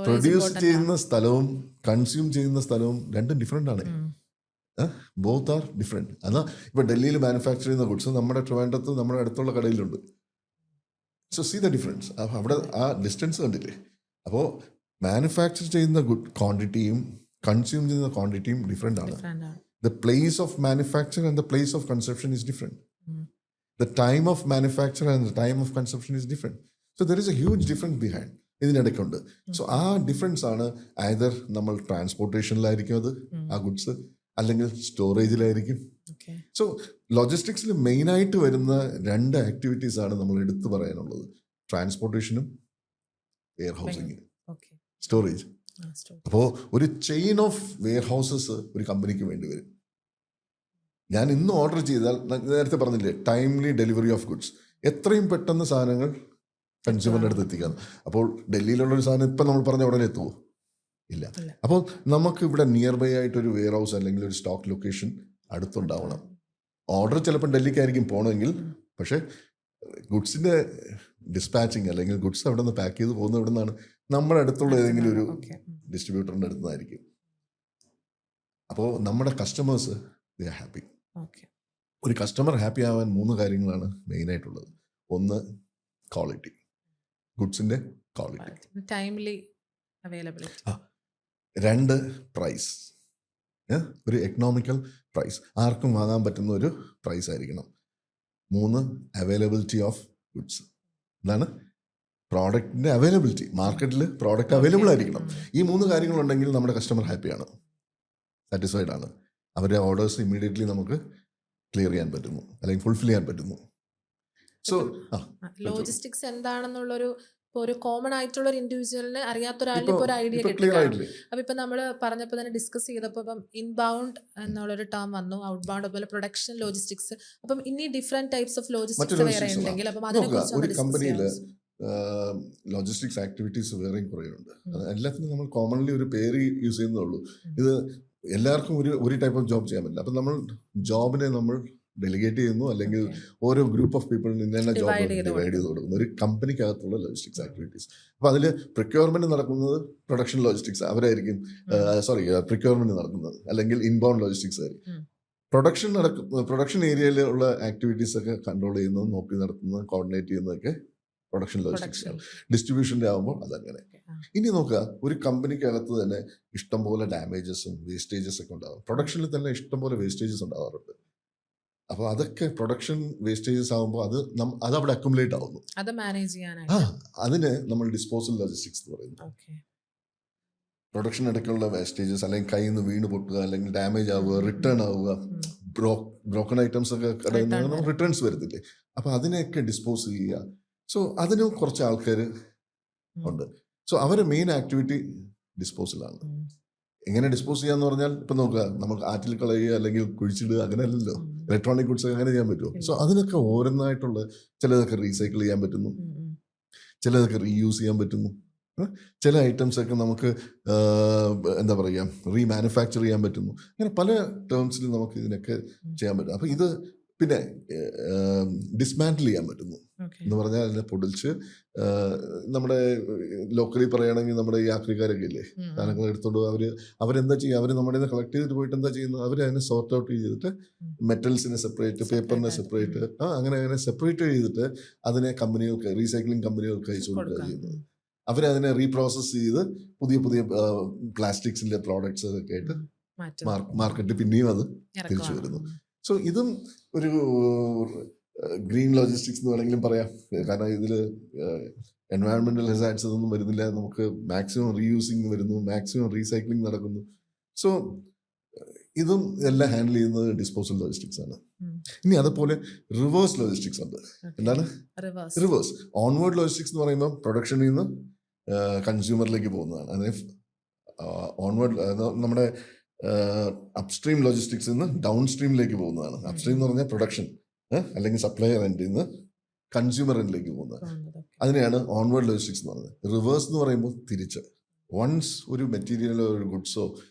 പ്രൊഡ്യൂസ് ചെയ്യുന്ന സ്ഥലവും കൺസ്യൂം ചെയ്യുന്ന സ്ഥലവും രണ്ടും ഡിഫറെൻ്റ് ആണ്. Both are different. അതാ ഇപ്പോൾ ഡൽഹിയിൽ മാനുഫാക്ചർ ചെയ്യുന്ന ഗുഡ്സ് നമ്മുടെ ട്രിവാൻഡ്രത്ത് നമ്മുടെ അടുത്തുള്ള കടയിലുണ്ട്. So see the difference. അവിടെ ആ ഡിസ്റ്റൻസ് കണ്ടില്ലേ? അപ്പോൾ മാനുഫാക്ചർ ചെയ്യുന്ന ക്വാണ്ടിറ്റിയും കൺസ്യൂം ചെയ്യുന്ന ക്വാണ്ടിറ്റിയും ഡിഫറെൻ്റ് ആണ്. The place of manufacture and the place of consumption is different. The time of manufacture and the time of consumption is different. So there is a huge difference behind. ഇതിനിടയ്ക്കുണ്ട്. സോ ആ ഡിഫറൻസ് ആണ് ഐദർ നമ്മൾ ട്രാൻസ്പോർട്ടേഷനിലായിരിക്കും അത് ആ ഗുഡ്സ്, അല്ലെങ്കിൽ സ്റ്റോറേജിലായിരിക്കും. സോ ലോജിസ്റ്റിക്സിൽ മെയിനായിട്ട് വരുന്ന രണ്ട് ആക്ടിവിറ്റീസ് ആണ് നമ്മൾ എടുത്തു പറയാനുള്ളത്: ട്രാൻസ്പോർട്ടേഷനും വെയർ ഹൗസിങ്ങും, സ്റ്റോറേജ്. അപ്പോൾ ഒരു ചെയിൻ ഓഫ് വെയർ ഹൗസസ് ഒരു കമ്പനിക്ക് വേണ്ടി വരും. ഞാൻ ഇന്ന് ഓർഡർ ചെയ്താൽ, നേരത്തെ പറഞ്ഞില്ലേ, ടൈംലി ഡെലിവറി ഓഫ് ഗുഡ്സ്, എത്രയും പെട്ടെന്ന് സാധനങ്ങൾ കൺസ്യൂമറിൻ്റെ അടുത്ത് എത്തിക്കാം. അപ്പോൾ ഡൽഹിയിലുള്ളൊരു സാധനം ഇപ്പം നമ്മൾ പറഞ്ഞ ഉടനെ എത്തുമോ? ഇല്ല. അപ്പോൾ നമുക്ക് ഇവിടെ നിയർ ബൈ ആയിട്ടൊരു വെയർ ഹൗസ് അല്ലെങ്കിൽ ഒരു സ്റ്റോക്ക് ലൊക്കേഷൻ അടുത്തുണ്ടാവണം. ഓർഡർ ചിലപ്പോൾ ഡൽഹിക്കായിരിക്കും പോകണമെങ്കിൽ, പക്ഷേ ഗുഡ്സിൻ്റെ ഡിസ്പാച്ചിങ് അല്ലെങ്കിൽ ഗുഡ്സ് അവിടെ നിന്ന് പാക്ക് ചെയ്ത് പോകുന്നത് എവിടെ നിന്നാണ്? നമ്മുടെ അടുത്തുള്ള ഏതെങ്കിലും ഒരു ഡിസ്ട്രിബ്യൂട്ടറിൻ്റെ അടുത്ത് നിന്നായിരിക്കും. അപ്പോൾ നമ്മുടെ കസ്റ്റമേഴ്സ് ദേ ആർ ഹാപ്പി. ഒരു കസ്റ്റമർ ഹാപ്പി ആവാൻ 3 കാര്യങ്ങളാണ് മെയിനായിട്ടുള്ളത്. ഒന്ന്, ക്വാളിറ്റി, ഗുഡ്സിൻ്റെ ക്വാളിറ്റി. Timely availability. 2, പ്രൈസ്. ഒരു എക്കണോമിക്കൽ പ്രൈസ്, ആർക്കും വാങ്ങാൻ പറ്റുന്ന ഒരു പ്രൈസ് ആയിരിക്കണം. 3, അവൈലബിലിറ്റി ഓഫ് ഗുഡ്സ്. എന്താണ്? പ്രോഡക്റ്റിൻ്റെ അവൈലബിലിറ്റി. മാർക്കറ്റിൽ പ്രോഡക്റ്റ് അവൈലബിൾ ആയിരിക്കണം. ഈ 3 കാര്യങ്ങളുണ്ടെങ്കിൽ നമ്മുടെ കസ്റ്റമർ ഹാപ്പിയാണ്, സാറ്റിസ്ഫൈഡ് ആണ്. അവരുടെ ഓർഡേഴ്സ് ഇമ്മീഡിയറ്റ്ലി നമുക്ക് ക്ലിയർ ചെയ്യാൻ പറ്റുന്നു അല്ലെങ്കിൽ ഫുൾഫിൽ ചെയ്യാൻ പറ്റുന്നു. സോ ലോജിസ്റ്റിക്സ് എന്താണെന്നുള്ളൊരു ഒരു കോമൺ ആയിട്ടുള്ള ഒരു ഇൻഡിവിജ്വലിന് അറിയാത്തൊരാളിന് ഇപ്പോൾ ഒരു ഐഡിയ കിട്ടുകയാണ്. അപ്പോൾ ഇപ്പം നമ്മൾ പറഞ്ഞപ്പോൾ തന്നെ ഡിസ്കസ് ചെയ്തപ്പോൾ ഇപ്പം ഇൻബൗണ്ട് എന്നുള്ളൊരു ടേം വന്നു, ഔട്ട് ബൗണ്ട്, അതുപോലെ പ്രൊഡക്ഷൻ ലോജിസ്റ്റിക്സ്. അപ്പം ഇനി ഡിഫറെന്റ് ടൈപ്സ് ഓഫ് ലോജിസ്റ്റിക്സ് വേറെ ഉണ്ടെങ്കിൽ അപ്പം അതിനെക്കുറിച്ച് ലോജിസ്റ്റിക്സ് ആക്ടിവിറ്റീസ് വേറെയും കുറേയുണ്ട്. എല്ലാത്തിനും നമ്മൾ കോമൺലി ഒരു പേര് യൂസ് ചെയ്യുന്നുള്ളൂ. ഇത് എല്ലാവർക്കും ഒരു ടൈപ്പ് ഓഫ് ജോബ് ചെയ്യാൻ പറ്റില്ല. അപ്പം നമ്മൾ ജോബിനെ നമ്മൾ ഡെലിഗേറ്റ് ചെയ്യുന്നു, അല്ലെങ്കിൽ ഓരോ ഗ്രൂപ്പ് ഓഫ് പീപ്പിളിന് ഇന്ന ജോബ് ഡിവൈഡ് ചെയ്ത് കൊടുക്കുന്നു. ഒരു കമ്പനിക്കകത്തുള്ള ലോജിസ്റ്റിക്സ് ആക്ടിവിറ്റീസ്. അപ്പോൾ അതിൽ പ്രിക്യൂർമെന്റ് നടക്കുന്നത് പ്രൊഡക്ഷൻ ലോജിസ്റ്റിക്സ് അവരായിരിക്കും, പ്രിക്യൂർമെന്റ് നടക്കുന്നത് അല്ലെങ്കിൽ ഇൻബൗണ്ട് ലോജിസ്റ്റിക്സ് ആയിരിക്കും. പ്രൊഡക്ഷൻ ഏരിയയിലുള്ള ആക്ടിവിറ്റീസ് ഒക്കെ കൺട്രോൾ ചെയ്യുന്നത്, നോക്കി നടത്തുന്നത്, കോർഡിനേറ്റ് ചെയ്യുന്നതൊക്കെ പ്രൊഡക്ഷൻ ലോജിസ്റ്റിക്സ് ആണ്. ഡിസ്ട്രിബ്യൂഷൻ്റെ ആകുമ്പോൾ അതങ്ങനെ. ഇനി നോക്കുക, ഒരു കമ്പനിക്കകത്ത് തന്നെ ഇഷ്ടംപോലെ ഡാമേജസും വേസ്റ്റേജസ് ഒക്കെ ഉണ്ടാകും. പ്രൊഡക്ഷനിൽ തന്നെ ഇഷ്ടംപോലെ വേസ്റ്റേജസ് ഉണ്ടാകാറുണ്ട്. അപ്പോൾ അതൊക്കെ പ്രൊഡക്ഷൻ വേസ്റ്റേജസ് ആകുമ്പോൾ അത് അവിടെ അക്യുമുലേറ്റ് ആവുന്നു. അതിന് നമ്മൾ ഡിസ്പോസൽ ലോജിസ്റ്റിക്സ് എന്ന് പറയുന്നു. പ്രൊഡക്ഷൻ ഇടയ്ക്കുള്ള വേസ്റ്റേജസ്, അല്ലെങ്കിൽ കയ്യിൽ നിന്ന് വീണ് പൊട്ടുക, അല്ലെങ്കിൽ ഡാമേജ് ആവുക, റിട്ടേൺ ആവുക, ബ്രോക്കൺ ഐറ്റംസ് ഒക്കെ കടയിൽ നിന്ന് റിട്ടേൺസ് വരുന്നില്ലേ, അപ്പോൾ അതിനെയൊക്കെ ഡിസ്പോസ് ചെയ്യുക. സോ അതിന് കുറച്ച് ആൾക്കാർ ഉണ്ട്. സോ അവരുടെ മെയിൻ ആക്ടിവിറ്റി ഡിസ്പോസലാണ്. എങ്ങനെ ഡിസ്പോസ് ചെയ്യാന്ന് പറഞ്ഞാൽ, ഇപ്പം നോക്കുക, നമുക്ക് ആറ്റിൽ കളയുക അല്ലെങ്കിൽ കുഴിച്ചിടുക, അങ്ങനെയല്ലല്ലോ. ഇലക്ട്രോണിക് ഗുഡ്സ് അങ്ങനെ ചെയ്യാൻ പറ്റുമോ? സോ അതിനൊക്കെ ഓരോന്നായിട്ടുള്ള, ചിലതൊക്കെ റീസൈക്കിൾ ചെയ്യാൻ പറ്റുന്നു, ചിലതൊക്കെ റീയൂസ് ചെയ്യാൻ പറ്റുന്നു, ചില ഐറ്റംസ് ഒക്കെ നമുക്ക് എന്താ പറയുക, റീമാനുഫാക്ചർ ചെയ്യാൻ പറ്റുന്നു. അങ്ങനെ പല ടേംസിൽ നമുക്ക് ഇതിനൊക്കെ ചെയ്യാൻ പറ്റും. അപ്പോൾ ഇത് പിന്നെ ഡിസ്മാൻറ്റിൽ ചെയ്യാൻ പറ്റുന്നു എന്ന് പറഞ്ഞാൽ അതിനെ പൊടിച്ച്, നമ്മുടെ ലോക്കലി പറയുകയാണെങ്കിൽ നമ്മുടെ ഈ ആക്രിക്കാരൊക്കെ ഇല്ലേ, സാധനങ്ങൾ എടുത്തോണ്ട് അവരെന്താ ചെയ്യുക, അവർ നമ്മുടെ നിന്ന് കളക്ട് ചെയ്തിട്ട് പോയിട്ട് എന്താ ചെയ്യുന്നത്, അവർ അതിനെ സോർട്ട് ഔട്ട് ചെയ്തിട്ട് മെറ്റൽസിനെ സെപ്പറേറ്റ്, പേപ്പറിനെ സെപ്പറേറ്റ്, അങ്ങനെ സെപ്പറേറ്റ് ചെയ്തിട്ട് അതിനെ കമ്പനികൾക്ക്, റീസൈക്ലിംഗ് കമ്പനികൾക്ക് അയച്ചു കൊടുക്കുക ചെയ്യുന്നത്. അവരതിനെ റീപ്രോസസ് ചെയ്ത് പുതിയ പുതിയ പ്ലാസ്റ്റിക്സിൻ്റെ പ്രോഡക്ട്സ് ഒക്കെ ആയിട്ട് മാർക്കറ്റിൽ പിന്നെയും അത് തിരിച്ചു വരുന്നു. സോ ഇതും ഒരു ഗ്രീൻ ലോജിസ്റ്റിക്സ് എന്ന് വേണമെങ്കിലും പറയാം. കാരണം ഇതിൽ എൻവയറമെന്റൽ ഹെസാർഡ്സ് ഒന്നും വരുന്നില്ല. നമുക്ക് മാക്സിമം റീയൂസിങ് വരുന്നു, മാക്സിമം റീസൈക്ലിംഗ് നടക്കുന്നു. സോ ഇതും എല്ലാം ഹാൻഡിൽ ചെയ്യുന്നത് ഡിസ്പോസൽ ലോജിസ്റ്റിക്സ് ആണ്. ഇനി അതുപോലെ റിവേഴ്സ് ലോജിസ്റ്റിക്സ് ഉണ്ട്. എന്താണ് റിവേഴ്സ്? ഓൺവേർഡ് ലോജിസ്റ്റിക്സ് എന്ന് പറയുമ്പോൾ പ്രൊഡക്ഷനിൽ നിന്ന് കൺസ്യൂമറിലേക്ക് പോകുന്നതാണ്. അതിന് ഓൺവേർഡ് നമ്മുടെ അപ്സ്ട്രീം ലോജിസ്റ്റിക്സിൽ നിന്ന് ഡൗൺ സ്ട്രീമിലേക്ക് പോകുന്നതാണ്. അപ്സ്ട്രീം എന്ന് പറഞ്ഞാൽ പ്രൊഡക്ഷൻ അല്ലെങ്കിൽ സപ്ലയർ എൻഡിൽ നിന്ന് കൺസ്യൂമർ എൻഡിലേക്ക് പോകുന്നത്. അതിനെയാണ് ഓൺവേർഡ് ലോജിസ്റ്റിക്സ് എന്ന് പറയുന്നത്. റിവേഴ്സ് എന്ന് പറയുമ്പോൾ തിരിച്ച്, വൺസ് ഒരു മെറ്റീരിയലോ ഒരു ഗുഡ്സോ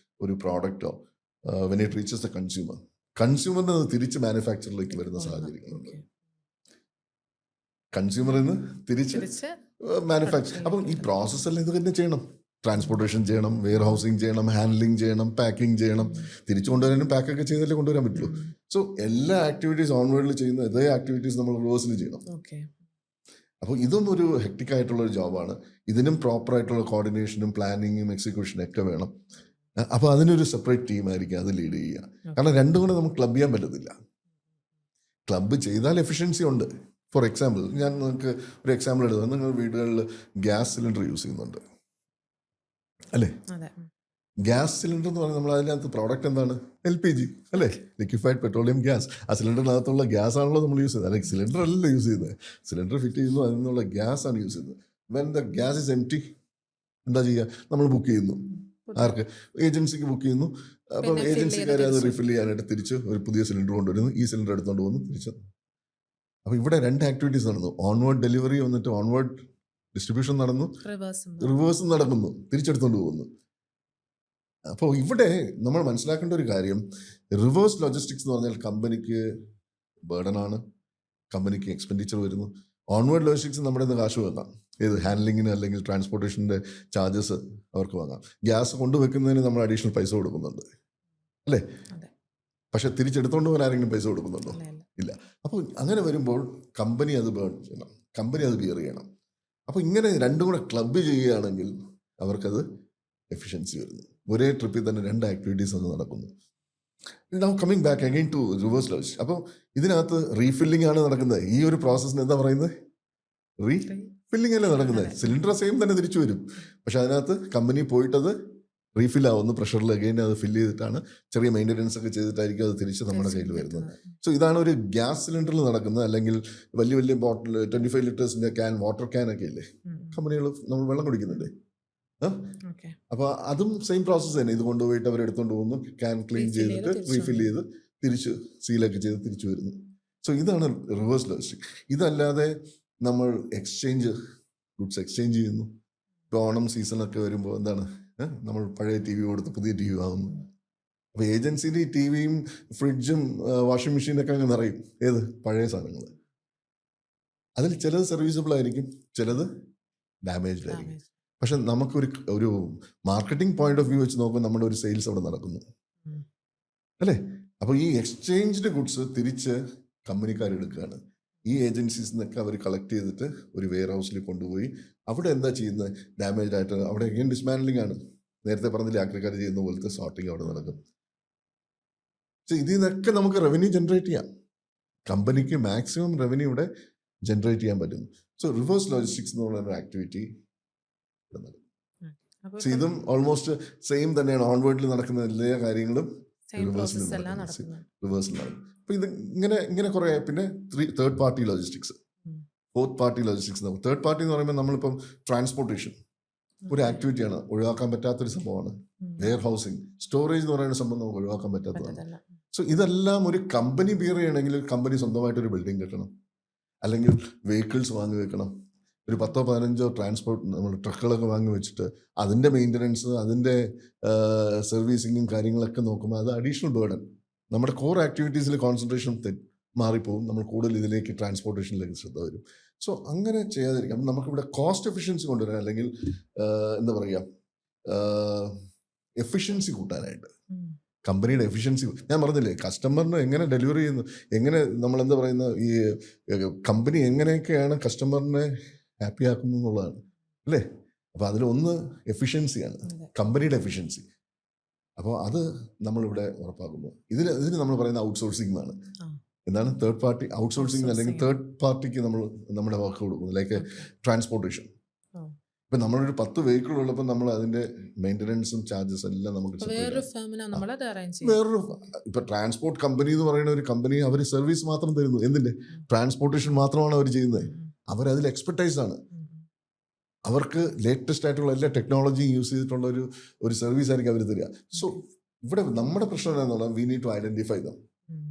ഒരു പ്രോഡക്റ്റോ വെൻ ഇറ്റ് റീച്ചസ് ദ കൺസ്യൂമറിന് അത് തിരിച്ച് മാനുഫാക്ചറിലേക്ക് വരുന്ന സാഹചര്യങ്ങളുണ്ട്. കൺസ്യൂമറിൽ നിന്ന് തിരിച്ച് മാനുഫാക്ചർ. അപ്പം ഈ പ്രോസസ് എല്ലാം ഇത് തന്നെ ചെയ്യണം. ട്രാൻസ്പോർട്ടേഷൻ ചെയ്യണം, വെയർ ഹൗസിങ് ചെയ്യണം, ഹാൻഡ്ലിങ് ചെയ്യണം, പാക്കിംഗ് ചെയ്യണം. തിരിച്ചു കൊണ്ടുവരാനും പാക്കൊക്കെ ചെയ്താലേ കൊണ്ടുവരാൻ പറ്റുള്ളൂ. സോ എല്ലാ ആക്ടിവിറ്റീസ് ഓൺവേർഡിൽ ചെയ്യുന്ന ഇതേ ആക്ടിവിറ്റീസ് നമ്മൾ റിവേഴ്സിൽ ചെയ്യണം. അപ്പോൾ ഇതും ഒരു ഹെക്ടിക് ആയിട്ടുള്ള ഒരു ജോബാണ്. ഇതിനും പ്രോപ്പർ ആയിട്ടുള്ള കോർഡിനേഷനും പ്ലാനിങ്ങും എക്സിക്യൂഷനും ഒക്കെ വേണം. അപ്പോൾ അതിനൊരു സെപ്പറേറ്റ് ടീമായിരിക്കും അത് ലീഡ് ചെയ്യുക. കാരണം രണ്ടും കൂടെ നമുക്ക് ക്ലബ് ചെയ്യാൻ പറ്റത്തില്ല. ക്ലബ്ബ് ചെയ്താൽ എഫിഷ്യൻസി ഉണ്ട്. ഫോർ എക്സാമ്പിൾ, ഞാൻ നിങ്ങൾക്ക് ഒരു എക്സാമ്പിൾ എടുത്തത്, നിങ്ങൾ വീടുകളിൽ ഗ്യാസ് സിലിണ്ടർ യൂസ് ചെയ്യുന്നുണ്ട് അല്ലേ? ഗ്യാസ് സിലിണ്ടർ എന്ന് പറഞ്ഞാൽ നമ്മൾ അതിനകത്ത് പ്രോഡക്റ്റ് എന്താണ്? LPG അല്ലേ? Liquefied petroleum gas. ആ സിലിണ്ടറിനകത്തുള്ള ഗ്യാസ് ആണല്ലോ നമ്മൾ യൂസ് ചെയ്യുന്നത്. അല്ലെങ്കിൽ സിലിണ്ടർ അല്ലല്ലോ യൂസ് ചെയ്യുന്നത്. സിലിണ്ടർ ഫിറ്റ് ചെയ്യുന്നു, അതിൽ നിന്നുള്ള ഗ്യാസ് ആണ് യൂസ് ചെയ്യുന്നത്. When the gas is empty എന്താ ചെയ്യുക? നമ്മൾ ബുക്ക് ചെയ്യുന്നു. ആർക്ക്? ഏജൻസിക്ക് ബുക്ക് ചെയ്യുന്നു. അപ്പം ഏജൻസിക്കാരെ അത് റിഫിൽ ചെയ്യാനായിട്ട് തിരിച്ച് ഒരു പുതിയ സിലിണ്ടർ കൊണ്ടുവരുന്നു. ഈ സിലിണ്ടർ എടുത്തുകൊണ്ട് പോകുന്നു, തിരിച്ച്. അപ്പോൾ ഇവിടെ രണ്ട് ആക്ടിവിറ്റീസ് നടന്നു. ഓൺവേർഡ് ഡെലിവറി വന്നിട്ട് ഓൺവേർഡ് ഡിസ്ട്രിബ്യൂഷൻ നടന്നു, റിവേഴ്സും നടക്കുന്നു, തിരിച്ചെടുത്തുകൊണ്ട് പോകുന്നു. അപ്പോൾ ഇവിടെ നമ്മൾ മനസ്സിലാക്കേണ്ട ഒരു കാര്യം, റിവേഴ്സ് ലോജിസ്റ്റിക്സ് എന്ന് പറഞ്ഞാൽ കമ്പനിക്ക് ബേർഡനാണ്, കമ്പനിക്ക് എക്സ്പെൻഡിച്ചർ വരുന്നു. ഓൺവേർഡ് ലോജിസ്റ്റിക്സ് നമ്മുടെ നിന്ന് കാശ് വാങ്ങാം. ഏത് ഹാൻഡ്ലിങ്ങിന് അല്ലെങ്കിൽ ട്രാൻസ്പോർട്ടേഷൻ്റെ ചാർജസ് അവർക്ക് വാങ്ങാം. ഗ്യാസ് കൊണ്ടുവെക്കുന്നതിന് നമ്മൾ അഡീഷണൽ പൈസ കൊടുക്കുന്നുണ്ട് അല്ലേ? പക്ഷെ തിരിച്ചെടുത്തോണ്ട് പോകാൻ ആരെങ്കിലും പൈസ കൊടുക്കുന്നുണ്ടോ? ഇല്ല. അപ്പോൾ അങ്ങനെ വരുമ്പോൾ കമ്പനി അത് ബേൺ ചെയ്യണം, കമ്പനി അത് ബിയർ ചെയ്യണം. അപ്പോൾ ഇങ്ങനെ രണ്ടും കൂടെ ക്ലബ്ബ് ചെയ്യുകയാണെങ്കിൽ അവർക്കത് എഫിഷ്യൻസി വരുന്നു. ഒരേ ട്രിപ്പിൽ തന്നെ രണ്ട് ആക്ടിവിറ്റീസ് അത് നടക്കുന്നു. Now coming back again to reverse logistics. അപ്പോൾ ഇതിനകത്ത് റീഫില്ലിംഗ് ആണ് നടക്കുന്നത്. ഈ ഒരു പ്രോസസ്സിന് എന്താ പറയുന്നത്? റീഫില്ലിംഗ് അല്ലേ നടക്കുന്നത്. സിലിണ്ടർ സെയിം തന്നെ തിരിച്ചു വരും, പക്ഷെ അതിനകത്ത് കമ്പനി പോയിട്ടത് റീഫിൽ ആവുന്നു. പ്രഷറിൽ അഗെയിൻ അത് ഫില്ല് ചെയ്തിട്ടാണ്, ചെറിയ മെയിൻ്റെനൻസ് ഒക്കെ ചെയ്തിട്ടായിരിക്കും അത് തിരിച്ച് നമ്മുടെ കയ്യിൽ വരുന്നത്. സോ ഇതാണ് ഒരു ഗ്യാസ് സിലിണ്ടറിൽ നടക്കുന്നത്. അല്ലെങ്കിൽ വലിയ വലിയ ബോട്ടിൽ 25 ലിറ്റേഴ്സിൻ്റെ ക്യാൻ, വാട്ടർ ക്യാൻ ഒക്കെ ഇല്ലേ കമ്പനികൾ, നമ്മൾ വെള്ളം കുടിക്കുന്നുണ്ട്. അപ്പോൾ അതും സെയിം പ്രോസസ്സ് തന്നെ. ഇത് കൊണ്ടുപോയിട്ട് അവർ എടുത്തുകൊണ്ട് പോകുന്നു, ക്യാൻ ക്ലീൻ ചെയ്തിട്ട് റീഫിൽ ചെയ്ത് തിരിച്ച് സീലൊക്കെ ചെയ്ത് തിരിച്ചു വരുന്നു. സോ ഇതാണ് റിവേഴ്സ് ലോജിസ്റ്റിക്. ഇതല്ലാതെ നമ്മൾ ഗുഡ്സ് എക്സ്ചേഞ്ച് ചെയ്യുന്നു. ഇപ്പോൾ ഓണം സീസണൊക്കെ വരുമ്പോൾ എന്താണ്, നമ്മൾ പഴയ TV കൊടുത്ത് പുതിയ TV വാങ്ങുന്നു. അപ്പോൾ ഏജൻസിയിൽ ഈ TVയും ഫ്രിഡ്ജും വാഷിംഗ് മെഷീനൊക്കെ അങ്ങ് നിറയും. ഏത് പഴയ സാധനങ്ങൾ. അതിൽ ചിലത് സർവീസബിൾ ആയിരിക്കും, ചിലത് ഡാമേജ്ഡ് ആയിരിക്കും. പക്ഷെ നമുക്കൊരു മാർക്കറ്റിംഗ് പോയിന്റ് ഓഫ് വ്യൂ വെച്ച് നോക്കുമ്പോൾ നമ്മുടെ ഒരു സെയിൽസ് അവിടെ നടക്കുന്നു അല്ലേ? അപ്പോൾ ഈ എക്സ്ചേഞ്ച്ഡ് ഗുഡ്സ് തിരിച്ച് കമ്പനിക്കാരെടുക്കുകയാണ്. ഈ ഏജൻസീസ് നിന്നൊക്കെ അവർ കളക്ട് ചെയ്തിട്ട് ഒരു വെയർ ഹൗസിൽ കൊണ്ടുപോയി അവിടെ എന്താ ചെയ്യുന്നത്? ഡാമേജ് ആയിട്ട് അവിടെ എഗെയിൻ ഡിസ്മാൻഡലിംഗ് ആണ്. നേരത്തെ പറഞ്ഞില്ലേ, ആക്രിക്കാർ ചെയ്യുന്ന പോലത്തെ സോർട്ടിങ് അവിടെ നടക്കും. സോ ഇതിൽ നിന്നൊക്കെ നമുക്ക് റവന്യൂ ജനറേറ്റ് ചെയ്യാം. കമ്പനിക്ക് മാക്സിമം റവന്യൂ ഇവിടെ ജനറേറ്റ് ചെയ്യാൻ പറ്റുന്നു. സോ റിവേഴ്സ് ലോജിസ്റ്റിക്സ് എന്ന് പറയുന്ന ഒരു ആക്ടിവിറ്റി ഇതും ഓൾമോസ്റ്റ് സെയിം തന്നെയാണ്. ഓൺവേർഡിൽ നടക്കുന്ന എല്ലാ കാര്യങ്ങളും റിവേഴ്സിൽ നടക്കും. അപ്പോൾ ഇത് ഇങ്ങനെ കുറേ. പിന്നെ third party logistics, fourth party logistics. Third party എന്ന് പറയുമ്പോൾ നമ്മളിപ്പം ട്രാൻസ്പോർട്ടേഷൻ ഒരു ആക്ടിവിറ്റിയാണ്, ഒഴിവാക്കാൻ പറ്റാത്തൊരു സംഭവമാണ്. വെയർ ഹൗസിങ്, സ്റ്റോറേജ് എന്ന് പറയുന്ന സംഭവം നമുക്ക് ഒഴിവാക്കാൻ പറ്റാത്തതാണ്. സോ ഇതെല്ലാം ഒരു കമ്പനി ബിയർ ചെയ്യണമെങ്കിൽ കമ്പനി സ്വന്തമായിട്ടൊരു ബിൽഡിംഗ് കെട്ടണം, അല്ലെങ്കിൽ വെഹിക്കിൾസ് വാങ്ങി വെക്കണം. ഒരു 10-15 ട്രാൻസ്പോർട്ട് നമ്മൾ ട്രക്കുകളൊക്കെ വാങ്ങി വെച്ചിട്ട് അതിൻ്റെ മെയിൻ്റനൻസ്, അതിൻ്റെ സർവീസിങ്ങും കാര്യങ്ങളൊക്കെ നോക്കുമ്പോൾ അത് അഡീഷണൽ ബേർഡൻ. നമ്മുടെ കോർ ആക്ടിവിറ്റീസിൽ കോൺസെൻട്രേഷൻ മാറിപ്പോകും. നമ്മൾ കൂടുതൽ ഇതിലേക്ക് ട്രാൻസ്പോർട്ടേഷനിലേക്ക് ശ്രദ്ധ വരും. സോ അങ്ങനെ ചെയ്യാതിരിക്കാം. നമുക്കിവിടെ കോസ്റ്റ് എഫിഷ്യൻസി കൊണ്ടുവരാൻ, അല്ലെങ്കിൽ എന്താ പറയുക, എഫിഷ്യൻസി കൂട്ടാനായിട്ട്, കമ്പനിയുടെ എഫിഷ്യൻസി. ഞാൻ പറഞ്ഞില്ലേ, കസ്റ്റമറിന് എങ്ങനെ ഡെലിവറി ചെയ്യുന്നു, എങ്ങനെ നമ്മൾ എന്താ പറയുന്ന, ഈ കമ്പനി എങ്ങനെയൊക്കെയാണ് കസ്റ്റമറിനെ ഹാപ്പി ആക്കുന്നു എന്നുള്ളതാണ് അല്ലേ? അപ്പോൾ അതിലൊന്ന് എഫിഷ്യൻസിയാണ്, കമ്പനിയുടെ എഫിഷ്യൻസി. അപ്പോൾ അത് നമ്മളിവിടെ ഉറപ്പാക്കുന്നു. ഇതിന് നമ്മൾ പറയുന്ന ഔട്ട്സോഴ്സിംഗ് എന്നാണ്. എന്താണ് തേർഡ് പാർട്ടി ഔട്ട്സോഴ്സിങ് അല്ലെങ്കിൽ Outsourcing. തേർഡ് പാർട്ടിക്ക് നമ്മൾ നമ്മുടെ വർക്ക് കൊടുക്കുന്നത് ലൈക്ക് Okay. ട്രാൻസ്പോർട്ടേഷൻ. Oh. ഇപ്പം നമ്മളൊരു 10 വെഹിക്കിൾ ഉള്ളപ്പോൾ നമ്മൾ അതിൻ്റെ മെയിൻ്റനൻസും ചാർജസ് എല്ലാം നമുക്ക് അപ്പൊ separate വേറൊരു ആണ്. ഫേമിനാ നമ്മളത് അറേഞ്ച് ചെയ്യും. വേറൊരു ഇപ്പം ട്രാൻസ്പോർട്ട് കമ്പനി എന്ന് പറയുന്ന ഒരു കമ്പനി അവർ സർവീസ് മാത്രം തരുന്നു. എന്തിൻ്റെ ട്രാൻസ്പോർട്ടേഷൻ മാത്രമാണ് അവർ ചെയ്യുന്നത്. അവരതിൽ എക്സ്പെർട്ടൈസ് ആണ്. അവർക്ക് ലേറ്റസ്റ്റ് ആയിട്ടുള്ള എല്ലാ ടെക്നോളജിയും യൂസ് ചെയ്തിട്ടുള്ള ഒരു സർവീസ് ആയിരിക്കും അവർ തരിക. സോ ഇവിടെ നമ്മുടെ പ്രശ്നം എന്താണെന്ന് പറഞ്ഞാൽ we need to identify them.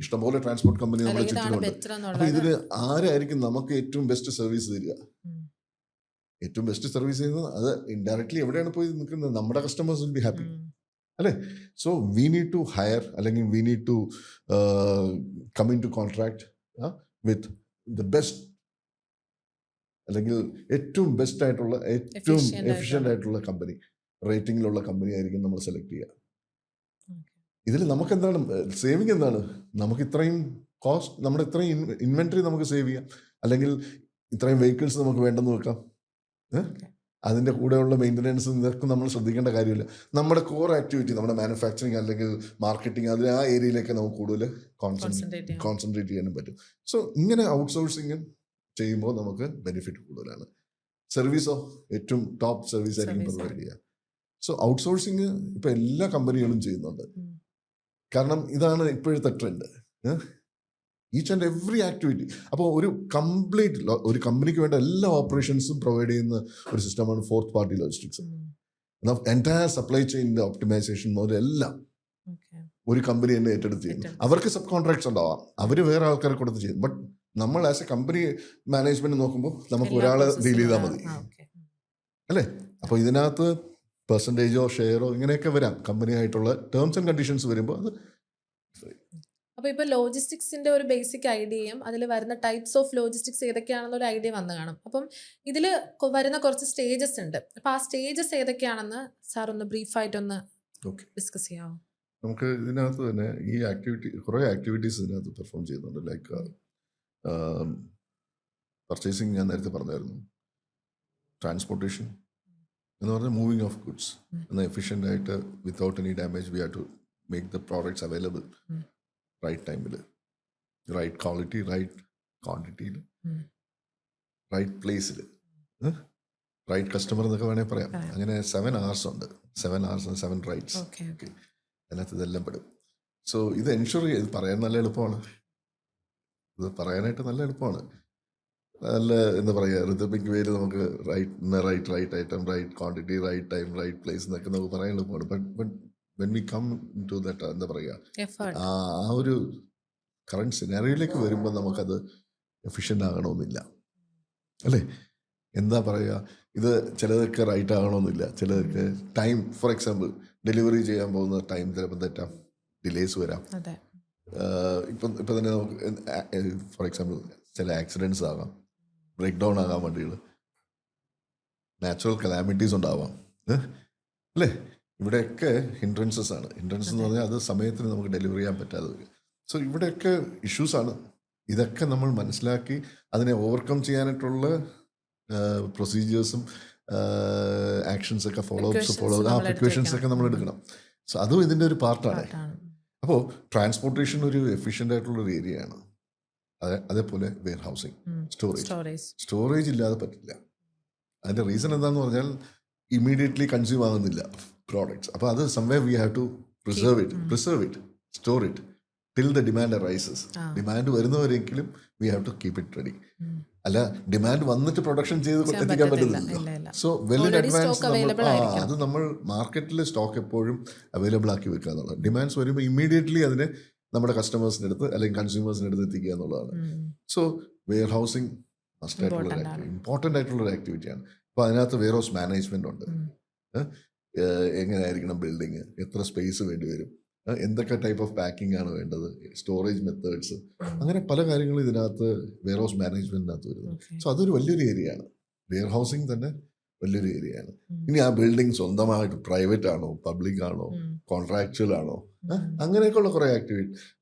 ഇഷ്ടംപോലെ ട്രാൻസ്പോർട്ട് കമ്പനി നമ്മുടെ ഇതാണ് ചുറ്റിലുണ്ട്. ബെറ്റർ അപ്പൊ എന്നുള്ളത്. ഇതിൽ ആരായിരിക്കും നമുക്ക് ഏറ്റവും ബെസ്റ്റ് സർവീസ് തരിക? ഏറ്റവും ബെസ്റ്റ് സർവീസ് ചെയ്യുന്നത് അത് ഇൻഡയറക്ട്ലി എവിടെയാണ് പോയി നിൽക്കുന്നത്? നമ്മുടെ കസ്റ്റമേഴ്സ് വിൽ ബി ഹാപ്പി അല്ലേ? So we need to hire അല്ലെങ്കിൽ we need to come into contract with the best അല്ലെങ്കിൽ ഏറ്റവും ബെസ്റ്റ് ആയിട്ടുള്ള ഏറ്റവും എഫിഷ്യൻ്റ് ആയിട്ടുള്ള കമ്പനി, റേറ്റിംഗിലുള്ള കമ്പനി ആയിരിക്കും നമ്മൾ സെലക്ട് ചെയ്യുക. ഇതിൽ നമുക്ക് എന്താണ് സേവിങ്? എന്താണ് നമുക്ക് ഇത്രയും കോസ്റ്റ്, നമ്മുടെ ഇത്രയും ഇൻവെന്ററി നമുക്ക് സേവ് ചെയ്യാം, അല്ലെങ്കിൽ ഇത്രയും വെഹിക്കിൾസ് നമുക്ക് വേണ്ടെന്ന് വെക്കാം. അതിൻ്റെ കൂടെയുള്ള മെയിൻ്റനൻസ് ഇതൊക്കെ നമ്മൾ ശ്രദ്ധിക്കേണ്ട കാര്യമില്ല. നമ്മുടെ കോർ ആക്ടിവിറ്റി, നമ്മുടെ മാനുഫാക്ചറിങ് അല്ലെങ്കിൽ മാർക്കറ്റിംഗ്, അതിൽ ആ ഏരിയയിലേക്ക് നമുക്ക് കൂടുതൽ കോൺസെൻട്രേറ്റ് ചെയ്യാനും പറ്റും. സോ ഇങ്ങനെ ഔട്ട്സോഴ്സിങ് ചെയ്യുമ്പോൾ നമുക്ക് ബെനിഫിറ്റ് കൂടുതലാണ്. സർവീസോ ഏറ്റവും ടോപ്പ് സർവീസ് ആയിരിക്കും പ്രൊവൈഡ് ചെയ്യുക. സോ ഔട്ട്സോഴ്സിങ് ഇപ്പം എല്ലാ കമ്പനികളും ചെയ്യുന്നുണ്ട്. കാരണം ഇതാണ് ഇപ്പോഴത്തെ trend. Each and every activity. അപ്പോൾ ഒരു കമ്പനിക്ക് വേണ്ട എല്ലാ ഓപ്പറേഷൻസും പ്രൊവൈഡ് ചെയ്യുന്ന ഒരു സിസ്റ്റമാണ് fourth party logistics. Entire supply ചെയിനിൻ്റെ ഒപ്റ്റിമൈസേഷൻ മുതൽ എല്ലാം ഒരു കമ്പനി തന്നെ ഏറ്റെടുത്ത് ചെയ്യും. അവർക്ക് സബ് കോൺട്രാക്ട്സ് ഉണ്ടാവാം, അവർ വേറെ ആൾക്കാരെ കൊടുത്ത് ചെയ്യും. ബട്ട് നമ്മൾ ആസ് എ കമ്പനി മാനേജ്മെന്റ് നോക്കുമ്പോൾ നമുക്ക് ഒരാളെ ഡീൽ ചെയ്താൽ മതി അല്ലേ? അപ്പോൾ ഇതിനകത്ത് പെർസെൻറ്റേജോ ഷെയറോ ഇങ്ങനെയൊക്കെ വരാം. കമ്പനി ആയിട്ടുള്ള ടേംസ് ആൻഡ് കണ്ടീഷൻസ് വരുമ്പോൾ അത്. അപ്പൊ ഇപ്പൊ ലോജിസ്റ്റിക്സിന്റെ ഒരു ബേസിക് ഐഡിയയും അതിൽ വരുന്ന ടൈപ്സ് ഓഫ് ലോജിസ്റ്റിക്സ് ഏതൊക്കെയാണെന്ന് ഒരു ഐഡിയ വന്നു കാണും. അപ്പം ഇതിൽ വരുന്ന കുറച്ച് സ്റ്റേജസ് ഉണ്ട്. അപ്പൊ ആ സ്റ്റേജസ് ഏതൊക്കെയാണെന്ന് സാർ ഒന്ന് ബ്രീഫായിട്ടൊന്ന് ഡിസ്കസ് ചെയ്യാമോ? നമുക്ക് ഇതിനകത്ത് തന്നെ ഈ കുറേ ആക്ടിവിറ്റീസ് ഇതിനകത്ത് പെർഫോം ചെയ്യുന്നുണ്ട്. ലൈക്ക് പർച്ചേസിങ് ഞാൻ നേരത്തെ പറഞ്ഞായിരുന്നു. ട്രാൻസ്പോർട്ടേഷൻ എന്ന് പറഞ്ഞാൽ മൂവിങ് ഓഫ് ഗുഡ്സ് എന്നാൽ എഫിഷ്യൻ്റ് ആയിട്ട് without any damage we have to make the products available right ടൈമിൽ, റൈറ്റ് ക്വാളിറ്റി, റൈറ്റ് ക്വാണ്ടിറ്റിയിൽ, റൈറ്റ് പ്ലേസിൽ, റൈറ്റ് കസ്റ്റമർ എന്നൊക്കെ വേണമെങ്കിൽ പറയാം. അങ്ങനെ 7 hours ഉണ്ട്. 7 hours and 7 rights. അതിനകത്ത് ഇതെല്ലാം പെടും. സോ ഇത് എൻഷുർ ചെയ്ത് പറയാൻ നല്ല എളുപ്പമാണ്. ഇത് പറയാനായിട്ട് നല്ല എളുപ്പമാണ്. നല്ല എന്താ പറയുക, റിതമിക് വേയിൽ നമുക്ക് right item, right quantity, right time, right place എന്നൊക്കെ നമുക്ക് പറയാൻ എളുപ്പമാണ്. But when we come to that എന്താ പറയുക, ആ ഒരു കറണ്ട് സിനാരിയോയിലേക്ക് വരുമ്പോൾ നമുക്കത് എഫിഷ്യൻ്റ് ആകണമെന്നില്ല അല്ലേ? എന്താ പറയുക, ഇത് ചിലതൊക്കെ റൈറ്റ് ആകണമെന്നില്ല, ചിലതൊക്കെ ടൈം, ഫോർ എക്സാമ്പിൾ ഡെലിവറി ചെയ്യാൻ പോകുന്ന ടൈം ചിലപ്പോൾ തെറ്റാം, ഡിലേസ് വരാം. ഇപ്പം തന്നെ നമുക്ക് ഫോർ എക്സാമ്പിൾ ചില ആക്സിഡൻറ്റ്സ് ആകാം, ബ്രേക്ക് ഡൗൺ ആകാം വണ്ടികൾ, നാച്ചുറൽ കലാമിറ്റീസ് ഉണ്ടാവാം അല്ലേ? ഇവിടെയൊക്കെ ഹിൻഡ്രൻസസ് ആണ്. ഹിൻഡ്രൻസ് എന്ന് പറഞ്ഞാൽ അത് സമയത്തിന് നമുക്ക് ഡെലിവറി ചെയ്യാൻ പറ്റാതെ വരും. സോ ഇവിടെയൊക്കെ ഇഷ്യൂസാണ്. ഇതൊക്കെ നമ്മൾ മനസ്സിലാക്കി അതിനെ ഓവർകം ചെയ്യാനായിട്ടുള്ള പ്രൊസീജിയേഴ്സും ആക്ഷൻസ് ഒക്കെ പ്രിക്കോഷൻസ് ഒക്കെ നമ്മൾ എടുക്കണം. സോ അതും ഇതിൻ്റെ ഒരു പാർട്ടാണ്. അപ്പോൾ ട്രാൻസ്പോർട്ടേഷൻ ഒരു എഫിഷ്യൻ്റ് ആയിട്ടുള്ളൊരു ഏരിയയാണ്. അതേപോലെ വെയർ ഹൗസിങ്, സ്റ്റോറേജ് ഇല്ലാതെ പറ്റില്ല. അതിൻ്റെ റീസൺ എന്താണെന്ന് പറഞ്ഞാൽ ഇമ്മീഡിയറ്റ്ലി കൺസ്യൂം ആകുന്നില്ല പ്രോഡക്ട്സ്. അപ്പോൾ അത് somewhere we have to preserve it, store it till the demand arises. Demand വരുന്നവരെങ്കിലും we have to keep it ready. അല്ല ഡിമാൻഡ് വന്നിട്ട് പ്രൊഡക്ഷൻ ചെയ്ത് എത്തിക്കാൻ പറ്റുന്നില്ല. സോ വെൽ ഇൻ അഡ്വാൻസ് അത് നമ്മൾ മാർക്കറ്റിൽ സ്റ്റോക്ക് എപ്പോഴും അവൈലബിൾ ആക്കി വെക്കുക എന്നുള്ളത്. ഡിമാൻഡ്സ് വരുമ്പോൾ ഇമ്മീഡിയറ്റ്ലി അതിനെ നമ്മുടെ കസ്റ്റമേഴ്സിൻ്റെ അടുത്ത് അല്ലെങ്കിൽ കൺസ്യൂമേഴ്സിൻ്റെ അടുത്ത് എത്തിക്കുക എന്നുള്ളതാണ്. സോ വെയർ ഹൗസിങ് മസ്റ്റ് ആയിട്ടുള്ള ഇമ്പോർട്ടൻ്റ് ആയിട്ടുള്ളൊരു ആക്ടിവിറ്റിയാണ്. അപ്പോൾ അതിനകത്ത് വെയർ ഹൗസ് മാനേജ്മെൻ്റ് ഉണ്ട്. എങ്ങനെയായിരിക്കണം ബിൽഡിങ്, എത്ര സ്പേസ് വേണ്ടി വരും, എന്തൊക്കെ ടൈപ്പ് ഓഫ് പാക്കിംഗ് ആണ് വേണ്ടത്, സ്റ്റോറേജ് മെത്തേഡ്സ്, അങ്ങനെ പല കാര്യങ്ങളും ഇതിനകത്ത് വെയർ ഹൗസ് മാനേജ്മെൻറ്റിനകത്ത് വരുന്നു. സോ അതൊരു വലിയൊരു ഏരിയയാണ്. വെയർ ഹൗസിങ് തന്നെ വലിയൊരു ഏരിയയാണ്. ഇനി ആ ബിൽഡിംഗ് സ്വന്തമായിട്ട് പ്രൈവറ്റ് ആണോ, പബ്ലിക് ആണോ, കോൺട്രാക്ച്വൽ ആണോ, അങ്ങനെയൊക്കെയുള്ള കുറേ ആക്ടിവിറ്റി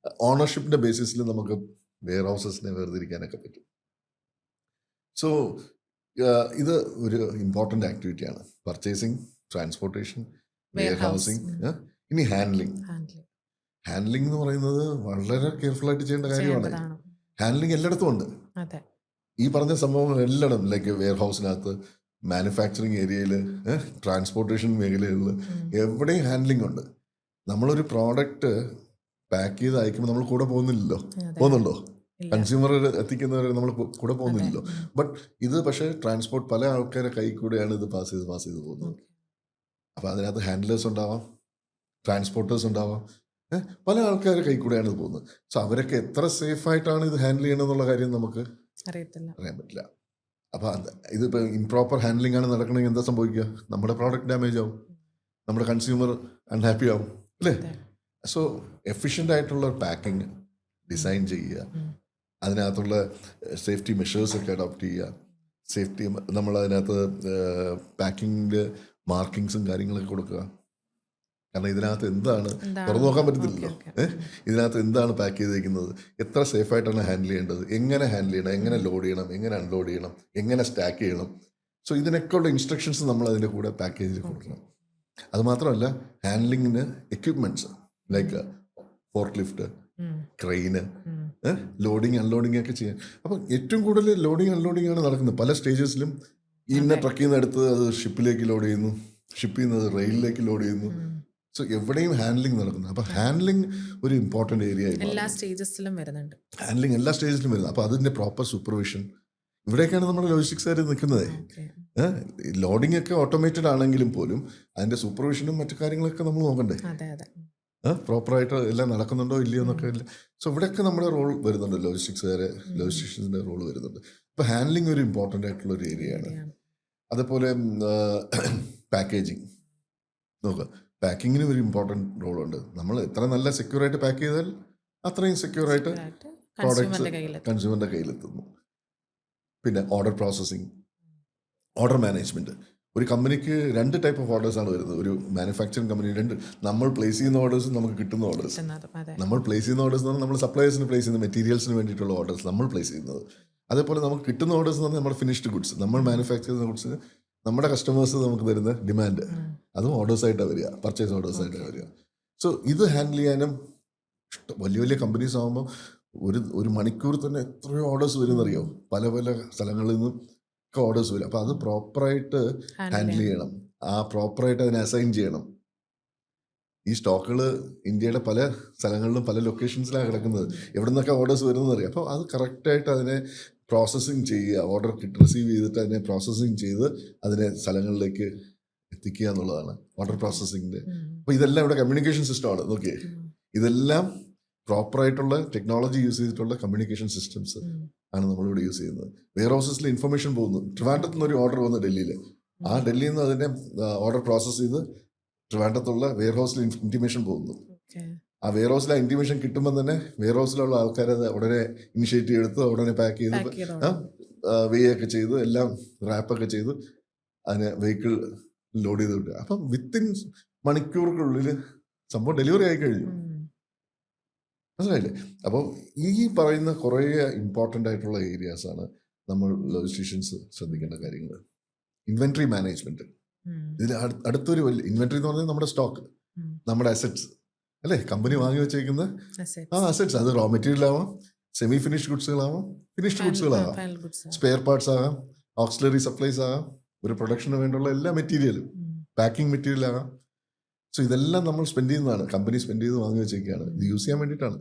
ഓണർഷിപ്പിൻ്റെ ബേസിസിൽ നമുക്ക് വെയർ ഹൗസസിനെ വേർതിരിക്കാനൊക്കെ പറ്റും. സോ ഇത് ഒരു ഇമ്പോർട്ടൻ്റ് ആക്ടിവിറ്റിയാണ്. പർച്ചേസിങ്, ട്രാൻസ്പോർട്ടേഷൻ, വെയർ ഹൗസിങ്, ഇനി ഹാൻഡ്ലിംഗ്. ഹാൻഡ്ലിംഗ് എന്ന് പറയുന്നത് വളരെ കെയർഫുൾ ആയിട്ട് ചെയ്യേണ്ട കാര്യമാണ്. ചെയ്യേണ്ടതാണ്. ഹാൻഡ്ലിംഗ് എല്ലായിടത്തും ഉണ്ട്. അതെ. ഈ പറഞ്ഞ സംഭവങ്ങൾ എല്ലായിടം ലൈക്ക് വെയർ ഹൗസിനകത്ത്, മാനുഫാക്ചറിങ് ഏരിയയിൽ, ട്രാൻസ്പോർട്ടേഷൻ മേഖലകളിൽ എവിടെയും ഹാൻഡ്ലിംഗ് ഉണ്ട്. നമ്മളൊരു പ്രോഡക്റ്റ് പാക്ക് ചെയ്ത് അയക്കുമ്പോൾ നമ്മൾ കൂടെ പോകുന്നില്ലല്ലോ. അതെ. പോകുന്നുണ്ടോ? ഇല്ല. കൺസ്യൂമർ എത്തിക്കുന്നവരെ നമ്മൾ കൂടെ പോകുന്നില്ലല്ലോ. ബട്ട് ഇത് പക്ഷേ ട്രാൻസ്പോർട്ട് പല ആൾക്കാരെ കൈ കൂടെയാണ് ഇത് പാസ് ചെയ്ത് പോകുന്നത്. അപ്പോൾ അതിനകത്ത് ഹാൻഡ്ലേഴ്സ് ഉണ്ടാവാം, ട്രാൻസ്പോർട്ടേഴ്സ് ഉണ്ടാവാം, പല ആൾക്കാരെ കൈ കൂടെയാണ് ഇത് പോകുന്നത്. സോ അവരൊക്കെ എത്ര സേഫായിട്ടാണ് ഇത് ഹാൻഡിൽ ചെയ്യണമെന്നുള്ള കാര്യം നമുക്ക് അറിയത്തില്ല. അറിയാൻ പറ്റില്ല. അപ്പോൾ ഇതിപ്പോൾ ഇംപ്രോപ്പർ ഹാൻഡ്ലിംഗ് ആണ് നടക്കണമെങ്കിൽ എന്താ സംഭവിക്കുക? നമ്മുടെ പ്രോഡക്റ്റ് ഡാമേജ് ആവും, നമ്മുടെ കൺസ്യൂമർ അൺഹാപ്പി ആവും, അല്ലേ? അതെ. സോ എഫിഷ്യൻ്റ് ആയിട്ടുള്ള പാക്കിങ് ഡിസൈൻ ചെയ്യുക, അതിനകത്തുള്ള സേഫ്റ്റി മെഷേഴ്സൊക്കെ അഡോപ്റ്റ് ചെയ്യുക, സേഫ്റ്റി നമ്മൾ അതിനകത്ത് പാക്കിങ്ങിൻ്റെ മാർക്കിങ്സും കാര്യങ്ങളൊക്കെ കൊടുക്കുക. കാരണം ഇതിനകത്ത് എന്താണ് തുറന്നു നോക്കാൻ പറ്റത്തില്ലല്ലോ. ഇതിനകത്ത് എന്താണ് പാക്ക് ചെയ്തേക്കുന്നത്, എത്ര സേഫായിട്ടാണ് ഹാൻഡിൽ ചെയ്യേണ്ടത്, എങ്ങനെ ഹാൻഡിൽ ചെയ്യണം, എങ്ങനെ ലോഡ് ചെയ്യണം, എങ്ങനെ അൺലോഡ് ചെയ്യണം, എങ്ങനെ സ്റ്റാക്ക് ചെയ്യണം. സോ ഇതിനൊക്കെ ഉള്ള ഇൻസ്ട്രക്ഷൻസ് നമ്മൾ അതിൻ്റെ കൂടെ പാക്കേജിൽ കൊടുക്കണം. അതുമാത്രമല്ല ഹാൻഡ്ലിങ്ങിന് എക്യുപ്മെൻറ്റ്സ് ലൈക്ക് ഫോർക്ക് ലിഫ്റ്റ്, ക്രെയിന്, ലോഡിങ് അൺലോഡിങ് ഒക്കെ ചെയ്യാൻ. അപ്പം ഏറ്റവും കൂടുതൽ ലോഡിങ് അൺലോഡിങ് ആണ് നടക്കുന്നത് പല സ്റ്റേജസിലും. ഇന്ന ട്രക്കിൽ നിന്ന് എടുത്ത് അത് ഷിപ്പിലേക്ക് ലോഡ് ചെയ്യുന്നു, ഷിപ്പിൽ നിന്ന് അത് റെയിലിലേക്ക് ലോഡ് ചെയ്യുന്നു. സോ എവിടെയും ഹാൻഡ്ലിംഗ് നടക്കുന്നത്. അപ്പോൾ ഹാൻഡ്ലിംഗ് ഒരു ഇമ്പോർട്ടൻ്റ് ഏരിയ ആയി എല്ലാ സ്റ്റേജസിലും വരുന്നുണ്ട്. ഹാൻഡ്ലിംഗ് എല്ലാ സ്റ്റേജിലും വരുന്നത്. അപ്പോൾ അതിൻ്റെ പ്രോപ്പർ സൂപ്പർവിഷൻ ഇവിടെയൊക്കെയാണ് നമ്മുടെ ലോജിസ്റ്റിക്സുകാർ നിൽക്കുന്നത്. ലോഡിംഗ് ഒക്കെ ഓട്ടോമേറ്റഡ് ആണെങ്കിലും പോലും അതിൻ്റെ സൂപ്പർവിഷനും മറ്റു കാര്യങ്ങളൊക്കെ നമ്മൾ നോക്കണ്ടേ, പ്രോപ്പറായിട്ട് എല്ലാം നടക്കുന്നുണ്ടോ ഇല്ലയോ എന്നൊക്കെ ഇല്ല. സോ ഇവിടെയൊക്കെ നമ്മുടെ റോൾ വരുന്നുണ്ട്, ലോജിസ്റ്റിക്സിൻ്റെ റോൾ വരുന്നുണ്ട്. അപ്പോൾ ഹാൻഡ്ലിംഗ് ഒരു ഇമ്പോർട്ടൻ്റ് ആയിട്ടുള്ള ഒരു ഏരിയയാണ്. അതേപോലെ പാക്കേജിങ് നോക്കുക, പാക്കിങ്ങിന് ഒരു ഇമ്പോർട്ടൻ്റ് റോളുണ്ട്. നമ്മൾ എത്ര നല്ല സെക്യൂറായിട്ട് പാക്ക് ചെയ്താൽ അത്രയും സെക്യൂറായിട്ട് പ്രോഡക്റ്റ്സ് കൺസ്യൂമറിൻ്റെ കയ്യിലെത്തുന്നു. പിന്നെ ഓർഡർ പ്രോസസ്സിങ്, ഓർഡർ മാനേജ്മെൻറ്റ്. ഒരു കമ്പനിക്ക് 2 ടൈപ്പ് ഓഫ് ഓർഡേഴ്സാണ് വരുന്നത്. ഒരു മാനുഫാക്ചറിങ് കമ്പനി 2, നമ്മൾ പ്ലേസ് ചെയ്യുന്ന ഓർഡേഴ്സും നമുക്ക് കിട്ടുന്ന ഓർഡേഴ്സ്. നമ്മൾ പ്ലേസ് ചെയ്യുന്ന ഓർഡേഴ്സ് എന്ന് പറഞ്ഞാൽ നമ്മൾ സപ്ലയേഴ്സിന് പ്ലേസ് ചെയ്യുന്ന മെറ്റീരിയൽസിന് വേണ്ടിയിട്ടുള്ള ഓർഡേഴ്സ് നമ്മൾ പ്ലേസ് ചെയ്യുന്നത്. അതേപോലെ നമുക്ക് കിട്ടുന്ന ഓർഡേഴ്സ് എന്ന് പറഞ്ഞാൽ നമ്മുടെ ഫിനിഷ്ഡ് ഗുഡ്സ്, നമ്മൾ മാനുഫാക്ചർ ചെയ്യുന്ന ഗുഡ്സിന് നമ്മുടെ കസ്റ്റമേഴ്സ് നമുക്ക് തരുന്ന ഡിമാൻഡ്, അതും ഓർഡേഴ്സായിട്ടാണ് വരിക, പർച്ചേസ് ഓർഡേഴ്സായിട്ടാണ് വരിക. സോ ഇത് ഹാൻഡിൽ ചെയ്യാനും വലിയ വലിയ കമ്പനീസ് ആകുമ്പോൾ ഒരു മണിക്കൂർ തന്നെ എത്രയോ ഓർഡേഴ്സ് വരുമെന്നറിയോ, പല പല സ്ഥലങ്ങളിൽ നിന്നും ഒക്കെ ഓർഡേഴ്സ് വരും. അപ്പോൾ അത് പ്രോപ്പറായിട്ട് ഹാൻഡിൽ ചെയ്യണം, പ്രോപ്പറായിട്ട് അതിനെ അസൈൻ ചെയ്യണം. ഈ സ്റ്റോക്കുകൾ ഇന്ത്യയുടെ പല സ്ഥലങ്ങളിലും പല ലൊക്കേഷൻസിലാണ് കിടക്കുന്നത്. എവിടെ നിന്നൊക്കെ ഓർഡേഴ്സ് വരുന്നതെന്നറിയാം. അപ്പോൾ അത് കറക്റ്റായിട്ട് അതിനെ പ്രോസസ്സിങ് ചെയ്യുക, ഓർഡർ റിസീവ് ചെയ്തിട്ട് അതിനെ പ്രോസസ്സിങ് ചെയ്ത് അതിനെ സ്ഥലങ്ങളിലേക്ക് എത്തിക്കുക എന്നുള്ളതാണ് ഓർഡർ പ്രോസസ്സിങ്ങിൻ്റെ. അപ്പോൾ ഇതെല്ലാം ഇവിടെ കമ്മ്യൂണിക്കേഷൻ സിസ്റ്റമാണ്. നോക്കിയേ, ഇതെല്ലാം പ്രോപ്പറായിട്ടുള്ള ടെക്നോളജി യൂസ് ചെയ്തിട്ടുള്ള കമ്മ്യൂണിക്കേഷൻ സിസ്റ്റംസ് ആണ് നമ്മളിവിടെ യൂസ് ചെയ്യുന്നത്. വെയർ ഹൗസസിൽ ഇൻഫർമേഷൻ പോകുന്നു. ട്രിവാൻഡ്രത്ത് നിന്ന് ഒരു ഓർഡർ വന്നു ഡൽഹിയിൽ, ആ ഡൽഹിയിൽ നിന്ന് അതിനെ ഓർഡർ പ്രോസസ്സ് ചെയ്ത് ട്രിവാൻഡ്രത്തുള്ള വെയർ ഹൗസിൽ ഇൻറ്റിമേഷൻ പോകുന്നു. ആ വെയർ ഹൗസിൽ ആ ഇൻറ്റിമേഷൻ കിട്ടുമ്പോൾ തന്നെ വെയർ ഹൗസിലുള്ള ആൾക്കാർ അത് ഉടനെ ഇനിഷ്യേറ്റീവ് എടുത്ത് ഉടനെ പാക്ക് ചെയ്ത് വേ ഒക്കെ ചെയ്ത് എല്ലാം റാപ്പൊക്കെ ചെയ്ത് അതിനെ വെഹിക്കിൾ ലോഡ് ചെയ്ത് വിട്ടുക. അപ്പം വിത്തിൻ മണിക്കൂറുകൾക്കുള്ളിൽ സംഭവം ഡെലിവറി ആയി കഴിഞ്ഞു. മനസ്സിലായില്ലേ? അപ്പോൾ ഈ പറയുന്ന കുറേ ഇമ്പോർട്ടൻ്റ് ആയിട്ടുള്ള ഏരിയാസാണ് നമ്മൾ ലോജിസ്റ്റിഷ്യൻസ് ശ്രദ്ധിക്കേണ്ട കാര്യങ്ങൾ. ഇൻവെൻട്രി മാനേജ്മെൻറ്റ്, ഇതിൽ അടുത്തൊരു വലിയ ഇൻവെൻട്രി എന്ന് പറഞ്ഞാൽ നമ്മുടെ സ്റ്റോക്ക്, നമ്മുടെ അസറ്റ്സ് അല്ലേ, കമ്പനി വാങ്ങി വെച്ചേക്കുന്ന അസറ്റ്സ്. അത് റോ മെറ്റീരിയൽ ആവാം, സെമി ഫിനിഷ്ഡ് ഗുഡ്സുകളാവാം, ഫിനിഷ്ഡ് ഗുഡ്സുകളാവാം, സ്പെയർ പാർട്സ് ആകാം, ഓക്സിലറി സപ്ലൈസ് ആകാം, ഒരു പ്രൊഡക്ഷന് വേണ്ടിയുള്ള എല്ലാ മെറ്റീരിയലും, പാക്കിംഗ് മെറ്റീരിയൽ ആകാം. സോ ഇതെല്ലാം നമ്മൾ സ്പെൻഡ് ചെയ്യുന്നതാണ്, കമ്പനി സ്പെൻഡ് ചെയ്ത് വാങ്ങി വെച്ചേക്കുകയാണ്, ഇത് യൂസ് ചെയ്യാൻ വേണ്ടിയിട്ടാണ്.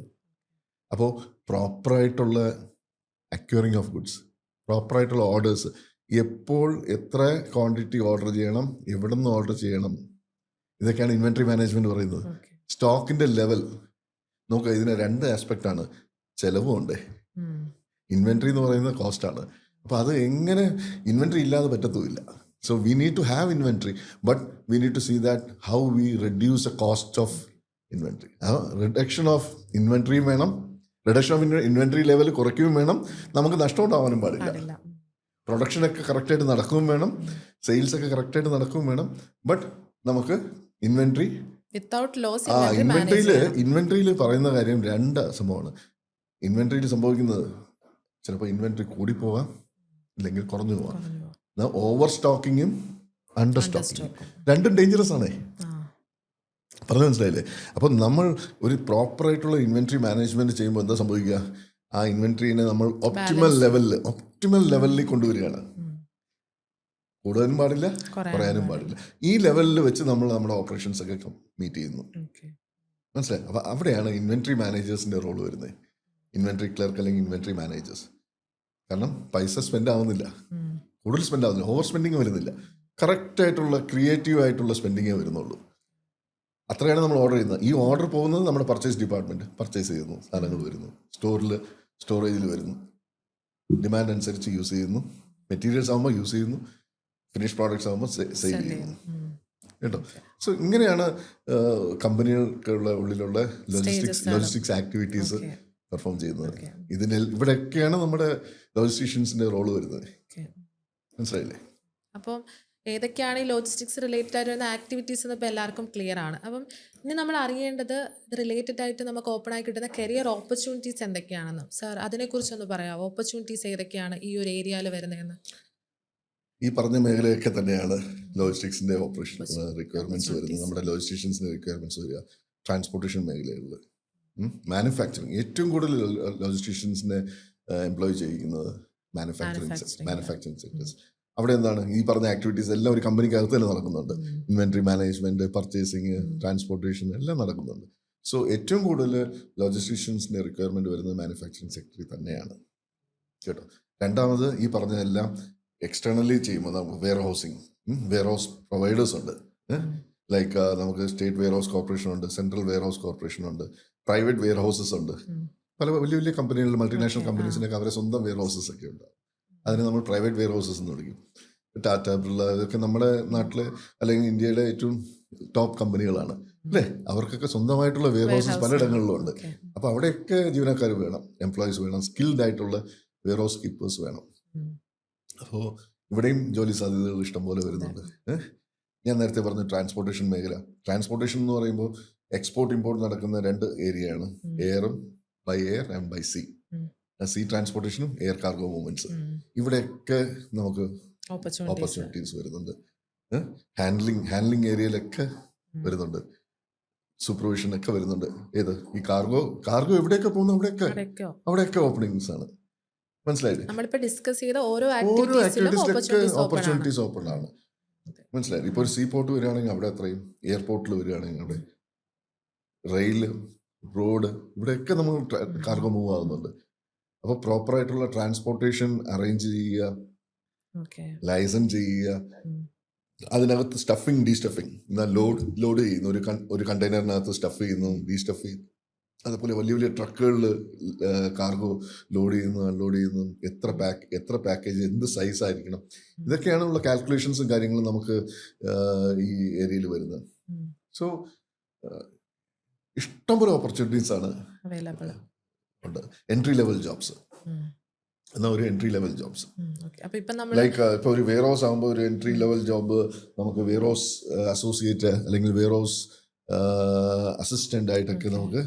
അപ്പോൾ പ്രോപ്പറായിട്ടുള്ള അക്വയറിങ് ഓഫ് ഗുഡ്സ്, പ്രോപ്പറായിട്ടുള്ള ഓർഡേഴ്സ്, എപ്പോൾ എത്ര ക്വാണ്ടിറ്റി ഓർഡർ ചെയ്യണം, എവിടെ നിന്ന് ഓർഡർ ചെയ്യണം, ഇതൊക്കെയാണ് ഇൻവെൻട്രി മാനേജ്മെൻറ്റ് പറയുന്നത്. സ്റ്റോക്കിൻ്റെ ലെവൽ നോക്കുക. ഇതിന് 2 ആസ്പെക്റ്റാണ്. ചിലവും ഉണ്ട്, ഇൻവെൻട്രി എന്ന് പറയുന്നത് കോസ്റ്റാണ്. അപ്പോൾ അത് എങ്ങനെ ഇൻവെൻട്രി ഇല്ലാതെ പറ്റത്തുമില്ല. So we need to have inventory, but we need to see that how we reduce the cost of inventory. Reduction of inventory വേണം, റിഡക്ഷൻ ഓഫ് ഇൻവെൻട്രി ലെവൽ കുറയ്ക്കുകയും വേണം, നമുക്ക് നഷ്ടം ഉണ്ടാവാനും പാടില്ല. പ്രൊഡക്ഷനൊക്കെ കറക്റ്റായിട്ട് നടക്കുകയും വേണം, സെയിൽസ് ഒക്കെ കറക്റ്റായിട്ട് നടക്കുകയും വേണം. ബട്ട് നമുക്ക് ഇൻവെൻട്രി ഇൻവെൻട്രിയിൽ പറയുന്ന കാര്യം 2 സംഭവമാണ്. ഇൻവെൻട്രിയിൽ സംഭവിക്കുന്നത് ചിലപ്പോൾ ഇൻവെൻട്രി കൂടിപ്പോവാം, ഇല്ലെങ്കിൽ കുറഞ്ഞു പോവാം. ഓവർ സ്റ്റോക്കിങ്ങും അണ്ടർ സ്റ്റോക്കിങ്ങും 2 ഡേഞ്ചറസ് ആണ്. പറഞ്ഞു മനസ്സിലായില്ലേ? അപ്പം നമ്മൾ ഒരു പ്രോപ്പറായിട്ടുള്ള ഇൻവെൻട്രി മാനേജ്മെൻറ്റ് ചെയ്യുമ്പോൾ എന്താ സംഭവിക്കുക? ആ ഇൻവെൻട്രീനെ നമ്മൾ ഒപ്റ്റിമൽ ലെവലിൽ കൊണ്ടുവരികയാണ്. കൂടുതലും പാടില്ല, കുറയാനും പാടില്ല. ഈ ലെവലിൽ വെച്ച് നമ്മൾ നമ്മുടെ ഓപ്പറേഷൻസ് ഒക്കെ മീറ്റ് ചെയ്യുന്നു. മനസ്സിലായി? അപ്പോൾ അവിടെയാണ് ഇൻവെൻട്രി മാനേജേഴ്സിൻ്റെ റോൾ വരുന്നത്. ഇൻവെൻട്രി ക്ലർക്ക് അല്ലെങ്കിൽ ഇൻവെൻട്രി മാനേജേഴ്സ്. കാരണം പൈസ സ്പെൻഡ് ആവുന്നില്ല, കൂടുതൽ സ്പെൻഡ് ആവുന്നില്ല, ഓവർ സ്പെൻഡിങ് വരുന്നില്ല. കറക്റ്റായിട്ടുള്ള ക്രിയേറ്റീവ് ആയിട്ടുള്ള സ്പെൻഡിങ്ങേ വരുന്നുള്ളൂ. അത്രയാണ് നമ്മൾ ഓർഡർ ചെയ്യുന്നത്. ഈ ഓർഡർ പോകുന്നത് നമ്മുടെ പർച്ചേസ് ഡിപ്പാർട്ട്മെൻറ്റ് പർച്ചേസ് ചെയ്യുന്നു, സാധനങ്ങൾ വരുന്നു, സ്റ്റോറേജിൽ വരുന്നു, ഡിമാൻഡ് അനുസരിച്ച് യൂസ് ചെയ്യുന്നു, മെറ്റീരിയൽസ് ആകുമ്പോൾ യൂസ് ചെയ്യുന്നു, ഫിനിഷ് പ്രോഡക്ട്സ് ആകുമ്പോൾ സെയിൽ ചെയ്യുന്നു കേട്ടോ. സോ ഇങ്ങനെയാണ് കമ്പനികൾക്കുള്ള ഉള്ളിലുള്ള ലോജിസ്റ്റിക്സ് ആക്ടിവിറ്റീസ് പെർഫോം ചെയ്യുന്നത്. ഇവിടെയൊക്കെയാണ് നമ്മുടെ ലോജിസ്റ്റീഷ്യൻസിൻ്റെ റോള് വരുന്നത്. മനസ്സിലായില്ലേ? അപ്പം ഏതൊക്കെയാണ് ഈ ലോജിസ്റ്റിക്സ് റിലേറ്റഡ് ആയിട്ട് വരുന്ന ആക്ടിവിറ്റീസ് എന്ന് ഇപ്പോൾ എല്ലാവർക്കും ക്ലിയർ ആണ്. അപ്പം ഇനി നമ്മൾ അറിയേണ്ടത് ഇത് റിലേറ്റഡ് ആയിട്ട് നമുക്ക് ഓപ്പൺ ആയി കിട്ടുന്ന കരിയർ ഓപ്പർച്യൂണിറ്റീസ് എന്തൊക്കെയാണെന്ന്. സാർ അതിനെക്കുറിച്ചൊന്ന് പറയാമോ? ഓപ്പർച്യൂണിറ്റീസ് ഏതൊക്കെയാണ് ഈ ഒരു ഏരിയയിൽ വരുന്നതെന്ന്? ഈ പറഞ്ഞ മേഖലയൊക്കെ തന്നെയാണ് ലോജിസ്റ്റിക്സിൻ്റെ ഓപ്പറേഷൻ റിക്വയർമെൻറ്റ്സ് വരുന്നത്. നമ്മുടെ ലോജിസ്റ്റീഷ്യൻസിൻ്റെ റിക്വയർമെൻറ്റ്സ് വരിക ട്രാൻസ്പോർട്ടേഷൻ മേഖലകളിൽ, മാനുഫാക്ചറിങ്. ഏറ്റവും കൂടുതൽ ലോജിസ്റ്റീഷ്യൻസിനെ എംപ്ലോയ് ചെയ്യിക്കുന്നത് മാനുഫാക്ചറിങ് സെക്ടേഴ്സ്. അവിടെ എന്താണ് ഈ പറഞ്ഞ ആക്ടിവിറ്റീസ് എല്ലാം ഒരു കമ്പനിക്കകത്ത് തന്നെ നടക്കുന്നുണ്ട്. ഇൻവെൻട്രി മാനേജ്മെൻറ്റ്, പർച്ചേസിങ്, ട്രാൻസ്പോർട്ടേഷൻ എല്ലാം നടക്കുന്നുണ്ട്. സോ ഏറ്റവും കൂടുതൽ ലോജിസ്റ്റീഷ്യൻസിൻ്റെ റിക്വയർമെൻറ്റ് വരുന്നത് മാനുഫാക്ചറിങ് സെക്ടറിൽ തന്നെയാണ് കേട്ടോ. രണ്ടാമത് ഈ പറഞ്ഞതെല്ലാം എക്സ്റ്റേണലി ചെയ്യുമ്പോൾ നമുക്ക് വെയർ ഹൗസ് പ്രൊവൈഡേഴ്സ് ഉണ്ട്. ലൈക്ക് നമുക്ക് സ്റ്റേറ്റ് വെയർ ഹൗസ് കോർപ്പറേഷൻ ഉണ്ട്, സെൻട്രൽ വെയർ ഹൗസ് കോർപ്പറേഷൻ ഉണ്ട്, പ്രൈവറ്റ് വെയർ ഹൗസസ് ഉണ്ട്. പല വലിയ വലിയ കമ്പനികളിൽ, മൾട്ടിനാഷണൽ കമ്പനീസിനൊക്കെ അവരെ സ്വന്തം വെയർ ഹൗസസ് ഒക്കെ ഉണ്ട്. അതിന് നമ്മൾ പ്രൈവറ്റ് വെയർ ഹൗസസ് എന്ന് വിളിക്കും. ടാറ്റ, ബിർള, ഇതൊക്കെ നമ്മുടെ നാട്ടിൽ അല്ലെങ്കിൽ ഇന്ത്യയിലെ ഏറ്റവും ടോപ്പ് കമ്പനികളാണ് അല്ലേ? അവർക്കൊക്കെ സ്വന്തമായിട്ടുള്ള വെയർ ഹൗസസ് പലയിടങ്ങളിലും ഉണ്ട്. അപ്പോൾ അവിടെയൊക്കെ ജീവനക്കാർ വേണം, എംപ്ലോയീസ് വേണം, സ്കിൽഡ് ആയിട്ടുള്ള വെയർ ഹൗസ് കീപ്പേഴ്സ് വേണം. അപ്പോൾ ഇവിടെയും ജോലി സാധ്യതകൾ ഇഷ്ടംപോലെ വരുന്നുണ്ട്. ഞാൻ നേരത്തെ പറഞ്ഞു ട്രാൻസ്പോർട്ടേഷൻ മേഖല. ട്രാൻസ്പോർട്ടേഷൻ എന്ന് പറയുമ്പോൾ എക്സ്പോർട്ട് ഇമ്പോർട്ട് നടക്കുന്ന രണ്ട് ഏരിയയാണ്, എയറും, by air and by sea. Sea ട്രാൻസ്പോർട്ടേഷനും എയർ കാർഗോ മൂവ്മെന്റ്സ്. ഇവിടെയൊക്കെ നമുക്ക് ഓപ്പർച്യൂണിറ്റീസ് വരുന്നുണ്ട്. ഹാൻഡ്ലിംഗ് ഏരിയയിലൊക്കെ വരുന്നുണ്ട്, സൂപ്പർവിഷൻ ഒക്കെ വരുന്നുണ്ട്. ഏത് ഈ കാർഗോ എവിടെയൊക്കെ പോകുന്നു അവിടെയൊക്കെ ഓപ്പണിങ്സ് ആണ്. മനസ്സിലായില്ലേ? നമ്മളിപ്പോൾ ഡിസ്കസ് ചെയ്ത ഓരോ ആക്ടിവിറ്റീസിലൊക്കെ ഓപ്പർച്യൂണിറ്റീസ് ഓപ്പൺ ആണ്. മനസ്സിലായില്ലേ? ഇപ്പോൾ ഒരു സീ പോർട്ട് വരികയാണെങ്കിൽ അവിടെ അത്രയും, എയർപോർട്ടിൽ വരികയാണെങ്കിൽ അവിടെ, റെയിൽ, റോഡ്, ഇവിടെയൊക്കെ നമ്മൾ കാർഗോ മൂവ് ആകുന്നുണ്ട്. അപ്പോൾ പ്രോപ്പറായിട്ടുള്ള ട്രാൻസ്പോർട്ടേഷൻ അറേഞ്ച് ചെയ്യുക, ലൈസൻസ് ചെയ്യുക, അതിനകത്ത് സ്റ്റഫിങ്, ഡീസ്റ്റഫിങ്, ലോഡ് ചെയ്യുന്നു, ഒരു കണ്ടെയ്നറിനകത്ത് സ്റ്റഫ് ചെയ്യുന്നു, ഡീസ്റ്റഫ് ചെയ്യുന്നു. അതുപോലെ വലിയ വലിയ ട്രക്കുകളിൽ കാർഗോ ലോഡ് ചെയ്യുന്നു, അൺലോഡ് ചെയ്യുന്നു, എത്ര പാക്കേജ്, എന്ത് സൈസ് ആയിരിക്കണം, ഇതൊക്കെയാണുള്ള കാൽക്കുലേഷൻസും കാര്യങ്ങളും നമുക്ക് ഈ ഏരിയയിൽ വരുന്നത്. സോ ഇഷ്ടംപോലെ ഓപ്പർച്യൂണിറ്റീസ് ആണ് ഉണ്ട്. എൻട്രി ലെവൽ ജോബ്സ് എന്നാൽ ഒരു എൻട്രി ലെവൽ ജോബ്സ് ലൈക്ക് ഇപ്പോൾ ഒരു വെയർ ഹൗസ് ആകുമ്പോൾ ഒരു എൻട്രി ലെവൽ ജോബ് നമുക്ക് വെയർ ഹൗസ് അസോസിയേറ്റ് അല്ലെങ്കിൽ വെയർ ഹൗസ് അസിസ്റ്റൻ്റ് ആയിട്ടൊക്കെ നമുക്ക്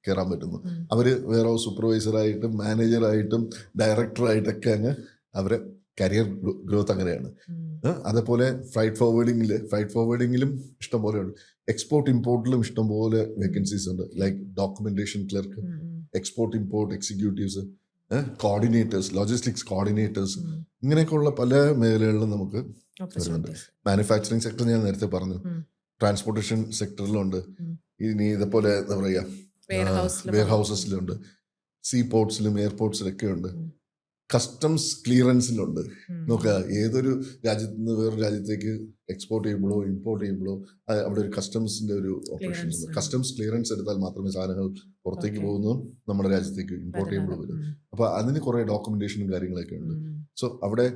കയറാൻ പറ്റുന്നു. അവർ വെയർ ഹൗസ് സൂപ്പർവൈസറായിട്ടും മാനേജറായിട്ടും ഡയറക്ടറായിട്ടൊക്കെ അങ്ങ് അവരെ കരിയർ ഗ്രോത്ത് അങ്ങനെയാണ്. അതേപോലെ ഫ്രൈറ്റ് ഫോർവേഡിങ്ങിലും ഇഷ്ടംപോലെ ഉണ്ട്. എക്സ്പോർട്ട് ഇമ്പോർട്ടിലും ഇഷ്ടംപോലെ വേക്കൻസീസ് ഉണ്ട്. Like documentation clerk, export import executives, coordinators, logistics coordinators, ഇങ്ങനെയൊക്കെയുള്ള പല മേഖലകളിലും നമുക്ക് വരുന്നുണ്ട്. മാനുഫാക്ചറിങ് സെക്ടർ ഞാൻ നേരത്തെ പറഞ്ഞു, ട്രാൻസ്പോർട്ടേഷൻ സെക്ടറിലുണ്ട്. ഇനി ഇതേപോലെ എന്താ പറയുക, വെയർ ഹൗസസിലുണ്ട്, സീ പോർട്സിലും എയർപോർട്സിലൊക്കെ ഉണ്ട്, കസ്റ്റംസ് ക്ലിയറൻസിലുണ്ട്. നോക്കുക, ഏതൊരു രാജ്യത്ത് നിന്ന് വേറൊരു രാജ്യത്തേക്ക് എക്സ്പോർട്ട് ചെയ്യുമ്പോഴോ ഇമ്പോർട്ട് ചെയ്യുമ്പോഴോ അവിടെ ഒരു കസ്റ്റംസിന്റെ ഒരു ഓപ്പറേഷൻ ഉണ്ട്. കസ്റ്റംസ് ക്ലിയറൻസ് എടുത്താൽ മാത്രമേ സാധനങ്ങൾ പുറത്തേക്ക് പോകുന്നതും നമ്മുടെ രാജ്യത്തേക്ക് ഇമ്പോർട്ട് ചെയ്യുമ്പോഴും വരും. അപ്പോൾ അതിന് കുറേ ഡോക്യുമെന്റേഷനും കാര്യങ്ങളൊക്കെ ഉണ്ട്. സോ അവിടെ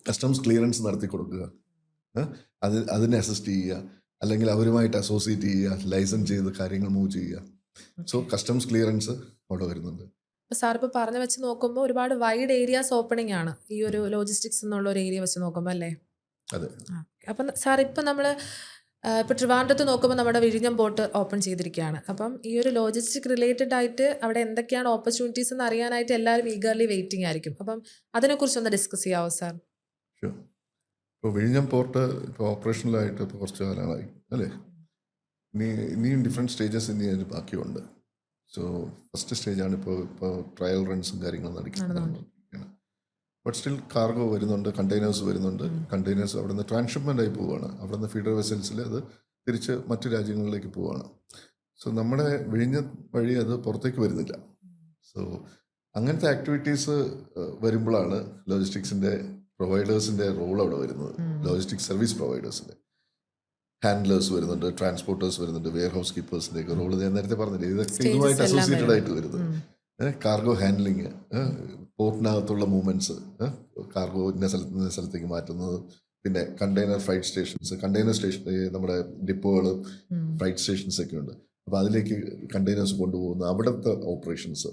കസ്റ്റംസ് ക്ലിയറൻസ് നടത്തി കൊടുക്കുക, അതിനെ അസിസ്റ്റ് ചെയ്യുക, അല്ലെങ്കിൽ അവരുമായിട്ട് അസോസിയേറ്റ് ചെയ്യുക, ലൈസൻസ് ചെയ്ത് കാര്യങ്ങൾ മൂവ് ചെയ്യുക. സോ കസ്റ്റംസ് ക്ലിയറൻസ് അവിടെ വരുന്നുണ്ട്. സാർ ഇപ്പോൾ പറഞ്ഞു വെച്ച് നോക്കുമ്പോൾ ഒരുപാട് വൈഡ് ഏരിയാസ് ഓപ്പണിംഗ് ആണ് ഈ ഒരു ലോജിസ്റ്റിക്സ് എന്നുള്ള ഒരു ഏരിയ വെച്ച് നോക്കുമ്പോൾ അല്ലേ? അതെ. അപ്പം സാർ ഇപ്പം നമ്മൾ ഇപ്പോൾ ട്രിവാൻഡ്രത്ത് നോക്കുമ്പോൾ നമ്മുടെ വിഴിഞ്ഞം പോർട്ട് ഓപ്പൺ ചെയ്തിരിക്കുകയാണ്. അപ്പം ഈ ഒരു ലോജിസ്റ്റിക് റിലേറ്റഡ് ആയിട്ട് അവിടെ എന്തൊക്കെയാണ് ഓപ്പർച്യൂണിറ്റീസ് എന്ന് അറിയാനായിട്ട് എല്ലാവരും ഈഗർലി വെയിറ്റിംഗ് ആയിരിക്കും. അപ്പം അതിനെക്കുറിച്ചൊന്ന് ഡിസ്കസ് ചെയ്യാവോ സാർ? ഇപ്പോൾ വിഴിഞ്ഞം പോർട്ട് ഇപ്പോൾ ഓപ്പറേഷനിലായിട്ട് ഇപ്പോൾ കുറച്ച് കാലമായി അല്ലേ? ഇനിയും ഡിഫറെൻറ്റ് സ്റ്റേജസ് ഇനി അതിന് ബാക്കിയുണ്ട്. സോ ഫസ്റ്റ് സ്റ്റേജാണ് ഇപ്പോൾ ട്രയൽ റൺസും കാര്യങ്ങളും നടന്നുകൊണ്ടിരിക്കുകയാണ്. ബട്ട് സ്റ്റിൽ കാർഗോ വരുന്നുണ്ട്, കണ്ടെയ്നേഴ്സ് വരുന്നുണ്ട്. കണ്ടെയ്നേഴ്സ് അവിടെ നിന്ന് ട്രാൻസ്ഷിപ്മെൻ്റ് ആയി പോവുകയാണ്. അവിടെ നിന്ന് ഫീഡർ വെസൽസിൽ അത് തിരിച്ച് മറ്റു രാജ്യങ്ങളിലേക്ക് പോവുകയാണ്. സോ നമ്മുടെ വിഴിഞ്ഞ വഴി അത് പുറത്തേക്ക് വരുന്നില്ല. സോ അങ്ങനത്തെ ആക്ടിവിറ്റീസ് വരുമ്പോഴാണ് ലോജിസ്റ്റിക്സിൻ്റെ പ്രൊവൈഡേഴ്സിൻ്റെ റോൾ അവിടെ വരുന്നത്. ലോജിസ്റ്റിക്സ് സർവീസ് പ്രൊവൈഡേഴ്സിൻ്റെ ഹാൻഡ്ലേഴ്സ് വരുന്നുണ്ട്, ട്രാൻസ്പോർട്ടേഴ്സ് വരുന്നുണ്ട്, വെയർ ഹൗസ് കീപ്പേഴ്സിൻ്റെ ഒക്കെ റോള് ഞാൻ നേരത്തെ പറഞ്ഞില്ലേ, ഇതൊക്കെ ഇതുമായിട്ട് അസോസിയേറ്റഡ് ആയിട്ട് വരുന്നത്. കാർഗോ ഹാൻഡ്ലിങ്, പോർട്ടിനകത്തുള്ള മൂവ്മെൻറ്റ്സ്, കാർഗോ ഇന്ന സ്ഥലത്ത് നിന്ന് സ്ഥലത്തേക്ക് മാറ്റുന്നത്, പിന്നെ container freight stations, container station നമ്മുടെ ഡിപ്പോകൾ, ഫ്രൈറ്റ് സ്റ്റേഷൻസ് ഒക്കെ ഉണ്ട്. അപ്പോൾ അതിലേക്ക് കണ്ടെയ്നേഴ്സ് കൊണ്ടുപോകുന്ന അവിടുത്തെ ഓപ്പറേഷൻസ്,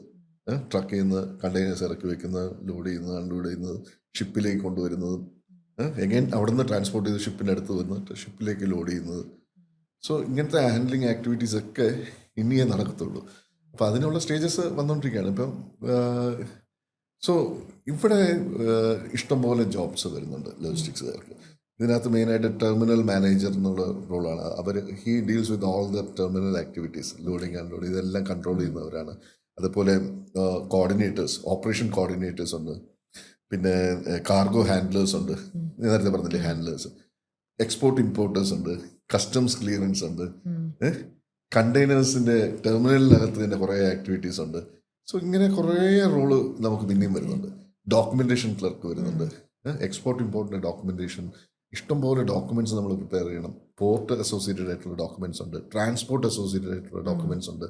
ട്രക്കിൽ നിന്ന് കണ്ടെയ്നേഴ്സ് ഇറക്കി വെക്കുന്നത്, ലോഡ് ചെയ്യുന്നത്, അൺലോഡ് ചെയ്യുന്നത്, ഷിപ്പിലേക്ക് കൊണ്ടുവരുന്നത്, എഗൈൻ അവിടെ നിന്ന് ട്രാൻസ്പോർട്ട് ചെയ്ത് ഷിപ്പിൻ്റെ അടുത്ത് വന്നിട്ട് ഷിപ്പിലേക്ക് ലോഡ് ചെയ്യുന്നത്. സോ ഇങ്ങനത്തെ ഹാൻഡ്ലിങ് ആക്ടിവിറ്റീസ് ഒക്കെ ഇനിയേ നടക്കത്തുള്ളൂ. അപ്പോൾ അതിനുള്ള സ്റ്റേജസ് വന്നുകൊണ്ടിരിക്കുകയാണ് ഇപ്പം. സോ ഇവിടെ ഇഷ്ടംപോലെ ജോബ്സ് വരുന്നുണ്ട് ലോജിസ്റ്റിക്സുകാർക്ക്. ഇതിനകത്ത് മെയിനായിട്ട് ടെർമിനൽ മാനേജർ എന്നുള്ള റോളാണ്. He deals with all the terminal activities, loading unload ഇതെല്ലാം കൺട്രോൾ ചെയ്യുന്നവരാണ്. അതുപോലെ കോർഡിനേറ്റേഴ്സ്, ഓപ്പറേഷൻ കോർഡിനേറ്റേഴ്സ് ഉണ്ട്, പിന്നെ കാർഗോ ഹാൻഡ്ലേഴ്സ് ഉണ്ട്, നേരത്തെ പറഞ്ഞില്ലേ ഹാൻഡ്ലേഴ്സ്, എക്സ്പോർട്ട് ഇമ്പോർട്ടേഴ്സ് ഉണ്ട്, കസ്റ്റംസ് ക്ലിയറൻസ് ഉണ്ട്, കണ്ടെയ്നേഴ്സിൻ്റെ ടെർമിനലിനകത്ത് തന്നെ കുറേ ആക്ടിവിറ്റീസ് ഉണ്ട്. സോ ഇങ്ങനെ കുറേ റോള് നമുക്ക് പിന്നെയും വരുന്നുണ്ട്. ഡോക്യുമെൻറ്റേഷൻ ക്ലർക്ക് വരുന്നുണ്ട്, എക്സ്പോർട്ട് ഇമ്പോർട്ടിൻ്റെ ഡോക്യുമെൻറ്റേഷൻ, ഇഷ്ടംപോലെ ഡോക്യുമെൻറ്റ്സ് നമ്മൾ പ്രിപ്പയർ ചെയ്യണം. പോർട്ട് അസോസിയേറ്റഡ് ആയിട്ടുള്ള ഡോക്യുമെൻറ്റ്സ് ഉണ്ട്, ട്രാൻസ്പോർട്ട് അസോസിയേറ്റഡ് ആയിട്ടുള്ള ഡോക്യുമെൻറ്റ്സ് ഉണ്ട്,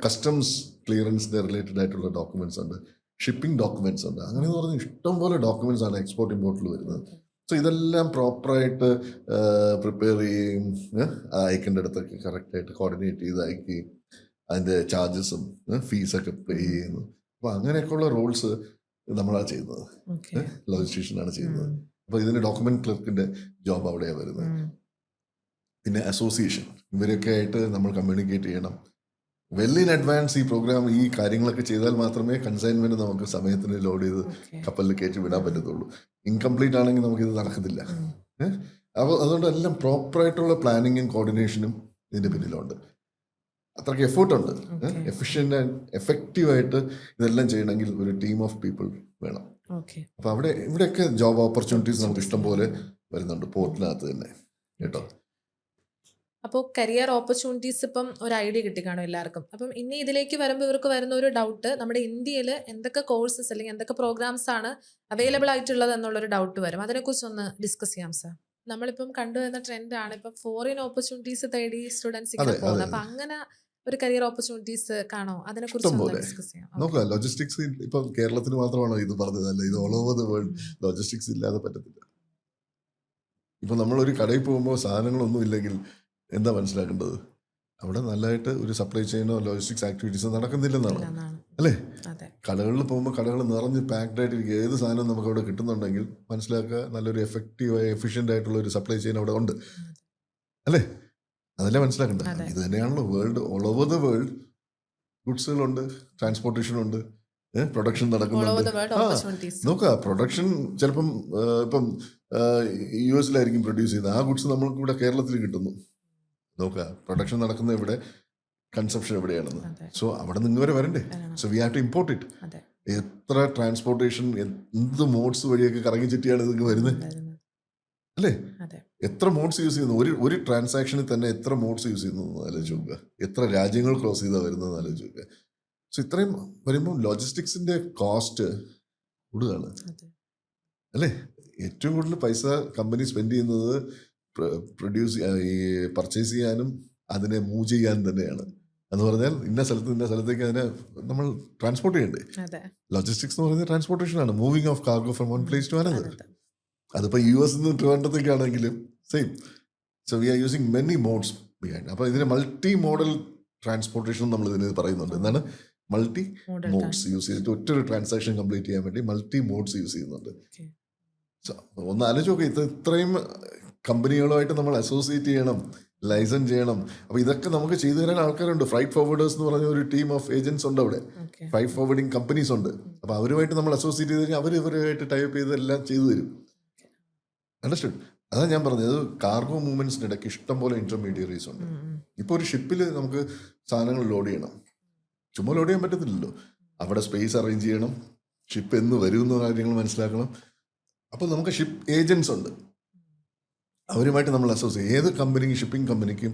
കസ്റ്റംസ് ക്ലിയറൻസിൻ്റെ റിലേറ്റഡ് ആയിട്ടുള്ള ഡോക്യുമെൻറ്റ്സ് ഉണ്ട്, ഷിപ്പിംഗ് ഡോക്യുമെൻറ്റ്സ് ഉണ്ട്. അങ്ങനെ എന്ന് പറഞ്ഞാൽ ഇഷ്ടംപോലെ ഡോക്യുമെൻറ്റ്സ് ആണ് എക്സ്പോർട്ട് ഇമ്പോർട്ടിൽ വരുന്നത്. സോ ഇതെല്ലാം പ്രോപ്പറായിട്ട് പ്രിപ്പയർ ചെയ്യുകയും അയക്കേണ്ട അടുത്തൊക്കെ കറക്റ്റായിട്ട് കോർഡിനേറ്റ് ചെയ്ത് അയക്കുകയും അതിൻ്റെ ചാർജസും ഫീസൊക്കെ പേ ചെയ്യുന്നു. അപ്പോൾ അങ്ങനെയൊക്കെയുള്ള റോൾസ് നമ്മളാണ് ചെയ്യുന്നത്, ലോജിസ്ട്രീഷ്യനാണ് ചെയ്യുന്നത്. അപ്പോൾ ഇതിന് ഡോക്യുമെൻറ്റ് ക്ലർക്കിൻ്റെ ജോബ് അവിടെയാണ് വരുന്നത്. പിന്നെ അസോസിയേഷൻ, ഇവരൊക്കെ ആയിട്ട് നമ്മൾ കമ്മ്യൂണിക്കേറ്റ് ചെയ്യണം. വെൽ ഇൻ അഡ്വാൻസ് ഈ പ്രോഗ്രാം, ഈ കാര്യങ്ങളൊക്കെ ചെയ്താൽ മാത്രമേ കൺസൈൻമെൻറ്റ് നമുക്ക് സമയത്തിന് ലോഡ് ചെയ്ത് കപ്പലിൽ കയറ്റി വിടാൻ പറ്റത്തുള്ളൂ. ഇൻകംപ്ലീറ്റ് ആണെങ്കിൽ നമുക്കിത് നടക്കത്തില്ല. അപ്പോൾ അതുകൊണ്ട് എല്ലാം പ്രോപ്പറായിട്ടുള്ള പ്ലാനിങ്ങും കോർഡിനേഷനും ഇതിൻ്റെ പിന്നിലുണ്ട്. അത്രയ്ക്ക് എഫേർട്ടുണ്ട്. എഫിഷ്യൻ്റ് ആൻഡ് എഫക്റ്റീവായിട്ട് ഇതെല്ലാം ചെയ്യണമെങ്കിൽ ഒരു ടീം ഓഫ് പീപ്പിൾ വേണം. അപ്പോൾ ഇവിടെയൊക്കെ ജോബ് ഓപ്പർച്യൂണിറ്റീസ് നമുക്ക് ഇഷ്ടം പോലെ വരുന്നുണ്ട് പോർട്ടിനകത്ത് തന്നെ കേട്ടോ. അപ്പോൾ കരിയർ ഓപ്പർച്യൂണിറ്റീസ് ഇപ്പം ഒരു ഐഡിയ കിട്ടിക്കാണും എല്ലാവർക്കും. അപ്പം ഇനി ഇതിലേക്ക് വരുമ്പോൾ ഇവർക്ക് വരുന്ന ഒരു ഡൗട്ട്, നമ്മുടെ ഇന്ത്യയിൽ എന്തൊക്കെ കോഴ്സസ് അല്ലെങ്കിൽ എന്തൊക്കെ പ്രോഗ്രാംസ് ആണ് അവൈലബിൾ ആയിട്ടുള്ളത് എന്നുള്ളൊരു ഡൗട്ട് വരും. അതിനെക്കുറിച്ച് ഒന്ന് ഡിസ്കസ് ചെയ്യാം സാർ. നമ്മളിപ്പം കണ്ടുവരുന്ന ട്രെൻഡാണ് ഇപ്പം ഫോറിൻ ഓപ്പർച്യൂണിറ്റീസ് തേടി സ്റ്റുഡൻസ് ഇങ്ങനെ പോകുന്നത്. അപ്പം അങ്ങനെ ഒരു കരിയർ ഓപ്പർച്യൂണിറ്റീസ് കാണോ? അതിനെക്കുറിച്ച് ഒന്ന് ഡിസ്കസ് ചെയ്യാം. നോക്കുക, ലോജിസ്റ്റിക്സ് ഇപ്പം കേരളത്തിന് മാത്രമാണോ ഇത് പറഞ്ഞതല്ല, ഇത് all over the world logistics ഇല്ലാതെ പറ്റത്തില്ല. ഇപ്പം നമ്മളൊരു കടയിൽ പോകുമ്പോൾ സാധനങ്ങളൊന്നും ഇല്ലെങ്കിൽ എന്താ മനസ്സിലാക്കേണ്ടത്? അവിടെ നല്ലതായിട്ട് ഒരു സപ്ലൈ ചെയിനോ ലോജിസ്റ്റിക്സ് ആക്ടിവിറ്റീസോ നടക്കുന്നില്ലെന്നാണ് അല്ലേ? കടകളിൽ പോകുമ്പോൾ കടകൾ നിറഞ്ഞ് പാക്ഡ് ആയിട്ടിരിക്കുക, ഏത് സാധനവും നമുക്ക് അവിടെ കിട്ടുന്നുണ്ടെങ്കിൽ മനസ്സിലാക്കുക നല്ലൊരു എഫക്റ്റീവായ എഫിഷ്യൻ്റ് ആയിട്ടുള്ള ഒരു സപ്ലൈ ചെയിൻ അവിടെ ഉണ്ട് അല്ലേ? അതല്ലേ മനസ്സിലാക്കേണ്ടത്. ഇത് തന്നെയാണല്ലോ world, all over the world ഗുഡ്സുകളുണ്ട്, ട്രാൻസ്പോർട്ടേഷനുണ്ട്, പ്രൊഡക്ഷൻ നടക്കുന്നുണ്ട്. നോക്കുക, പ്രൊഡക്ഷൻ ചിലപ്പം ഇപ്പം US പ്രൊഡ്യൂസ് ചെയ്യുന്നത്, ആ ഗുഡ്സ് നമ്മൾക്ക് ഇവിടെ കേരളത്തിൽ കിട്ടുന്നു. നോക്കുക, പ്രൊഡക്ഷൻ നടക്കുന്ന ഇവിടെ, കൺസപ്ഷൻ എവിടെയാണെന്ന്. സോ അവിടെ നിന്ന് വരെ വരണ്ടേ? So we have to import it. എത്ര ട്രാൻസ്പോർട്ടേഷൻ, എന്ത് മോഡ്സ് വഴിയൊക്കെ കറങ്ങി ചുറ്റിയാണ് ഇതൊക്കെ വരുന്നത് അല്ലേ? എത്ര മോഡ്സ് യൂസ് ചെയ്യുന്നു, ഒരു ട്രാൻസാക്ഷനിൽ തന്നെ എത്ര മോഡ്സ് യൂസ് ചെയ്യുന്നു ആലോചിച്ച് നോക്കുക. എത്ര രാജ്യങ്ങൾ ക്രോസ് ചെയ്താൽ വരുന്നത് ആലോചിച്ച് നോക്കുക. സോ ഇത്രയും വരുമ്പോൾ ലോജിസ്റ്റിക്സിൻ്റെ കോസ്റ്റ് കൂടുതലാണ് അല്ലേ? ഏറ്റവും കൂടുതൽ പൈസ കമ്പനി സ്പെൻഡ് ചെയ്യുന്നത് ഈ പർച്ചേസ് ചെയ്യാനും അതിനെ മൂവ് ചെയ്യാനും തന്നെയാണ്. എന്ന് പറഞ്ഞാൽ ഇന്ന സ്ഥലത്തേക്ക് അതിനെ നമ്മൾ ട്രാൻസ്പോർട്ട് ചെയ്യണ്ടേ? ലോജിസ്റ്റിക്സ് എന്ന് പറയുന്നത് ട്രാൻസ്പോർട്ടേഷനാണ്, moving of cargo from one place to another. അതിപ്പോൾ US നിന്ന് ട്രിവാൻഡ്രത്തേക്കാണെങ്കിലും same. So we are using many modes behind. അപ്പോൾ ഇതിന് മൾട്ടി മോഡൽ ട്രാൻസ്പോർട്ടേഷൻ നമ്മൾ ഇതിന് പറയുന്നുണ്ട്. എന്താണ് മൾട്ടി മോഡ്സ് യൂസ് ചെയ്തിട്ട് ഒറ്റൊരു ട്രാൻസാക്ഷൻ കംപ്ലീറ്റ് ചെയ്യാൻ വേണ്ടി മൾട്ടി മോഡ്സ് യൂസ് ചെയ്യുന്നുണ്ട്. സോ ഒന്ന് ആലോചിച്ച് നോക്കുക, ഇത്രയും കമ്പനികളുമായിട്ട് നമ്മൾ അസോസിയേറ്റ് ചെയ്യണം, ലൈസൻസ് ചെയ്യണം. അപ്പോൾ ഇതൊക്കെ നമുക്ക് ചെയ്തു തരാൻ ആൾക്കാരുണ്ട്. ഫ്രൈറ്റ് ഫോർവേഡേഴ്സ് എന്ന് പറഞ്ഞ ഒരു ടീം ഓഫ് ഏജൻസ് ഉണ്ട് അവിടെ, ഫ്രൈറ്റ് ഫോർവേഡിങ് കമ്പനീസ് ഉണ്ട്. അപ്പോൾ അവരുമായിട്ട് നമ്മൾ അസോസിയേറ്റ് ചെയ്ത് കഴിഞ്ഞാൽ ഇവരുമായിട്ട് ടൈപ്പ് ചെയ്ത് എല്ലാം ചെയ്തു തരും. അണ്ടർസ്റ്റുഡ്? അതാണ് ഞാൻ പറഞ്ഞത്, കാർഗോ മൂവ്മെന്റ്സിന് ഇടയ്ക്ക് ഇഷ്ടംപോലെ ഇന്റർമീഡിയറീസ് ഉണ്ട്. ഇപ്പോൾ ഒരു ഷിപ്പിൽ നമുക്ക് സാധനങ്ങൾ ലോഡ് ചെയ്യണം. ചുമ്മാ ലോഡ് ചെയ്യാൻ പറ്റത്തില്ലല്ലോ. അവിടെ സ്പേസ് അറേഞ്ച് ചെയ്യണം, ഷിപ്പ് എന്ന് വരുമെന്ന കാര്യങ്ങൾ മനസ്സിലാക്കണം. അപ്പോൾ നമുക്ക് ഷിപ്പ് ഏജൻസ് ഉണ്ട്, അവരുമായിട്ട് നമ്മൾ അസോസിയേറ്റ്. ഏത് കമ്പനിക്കും ഷിപ്പിംഗ് കമ്പനിക്കും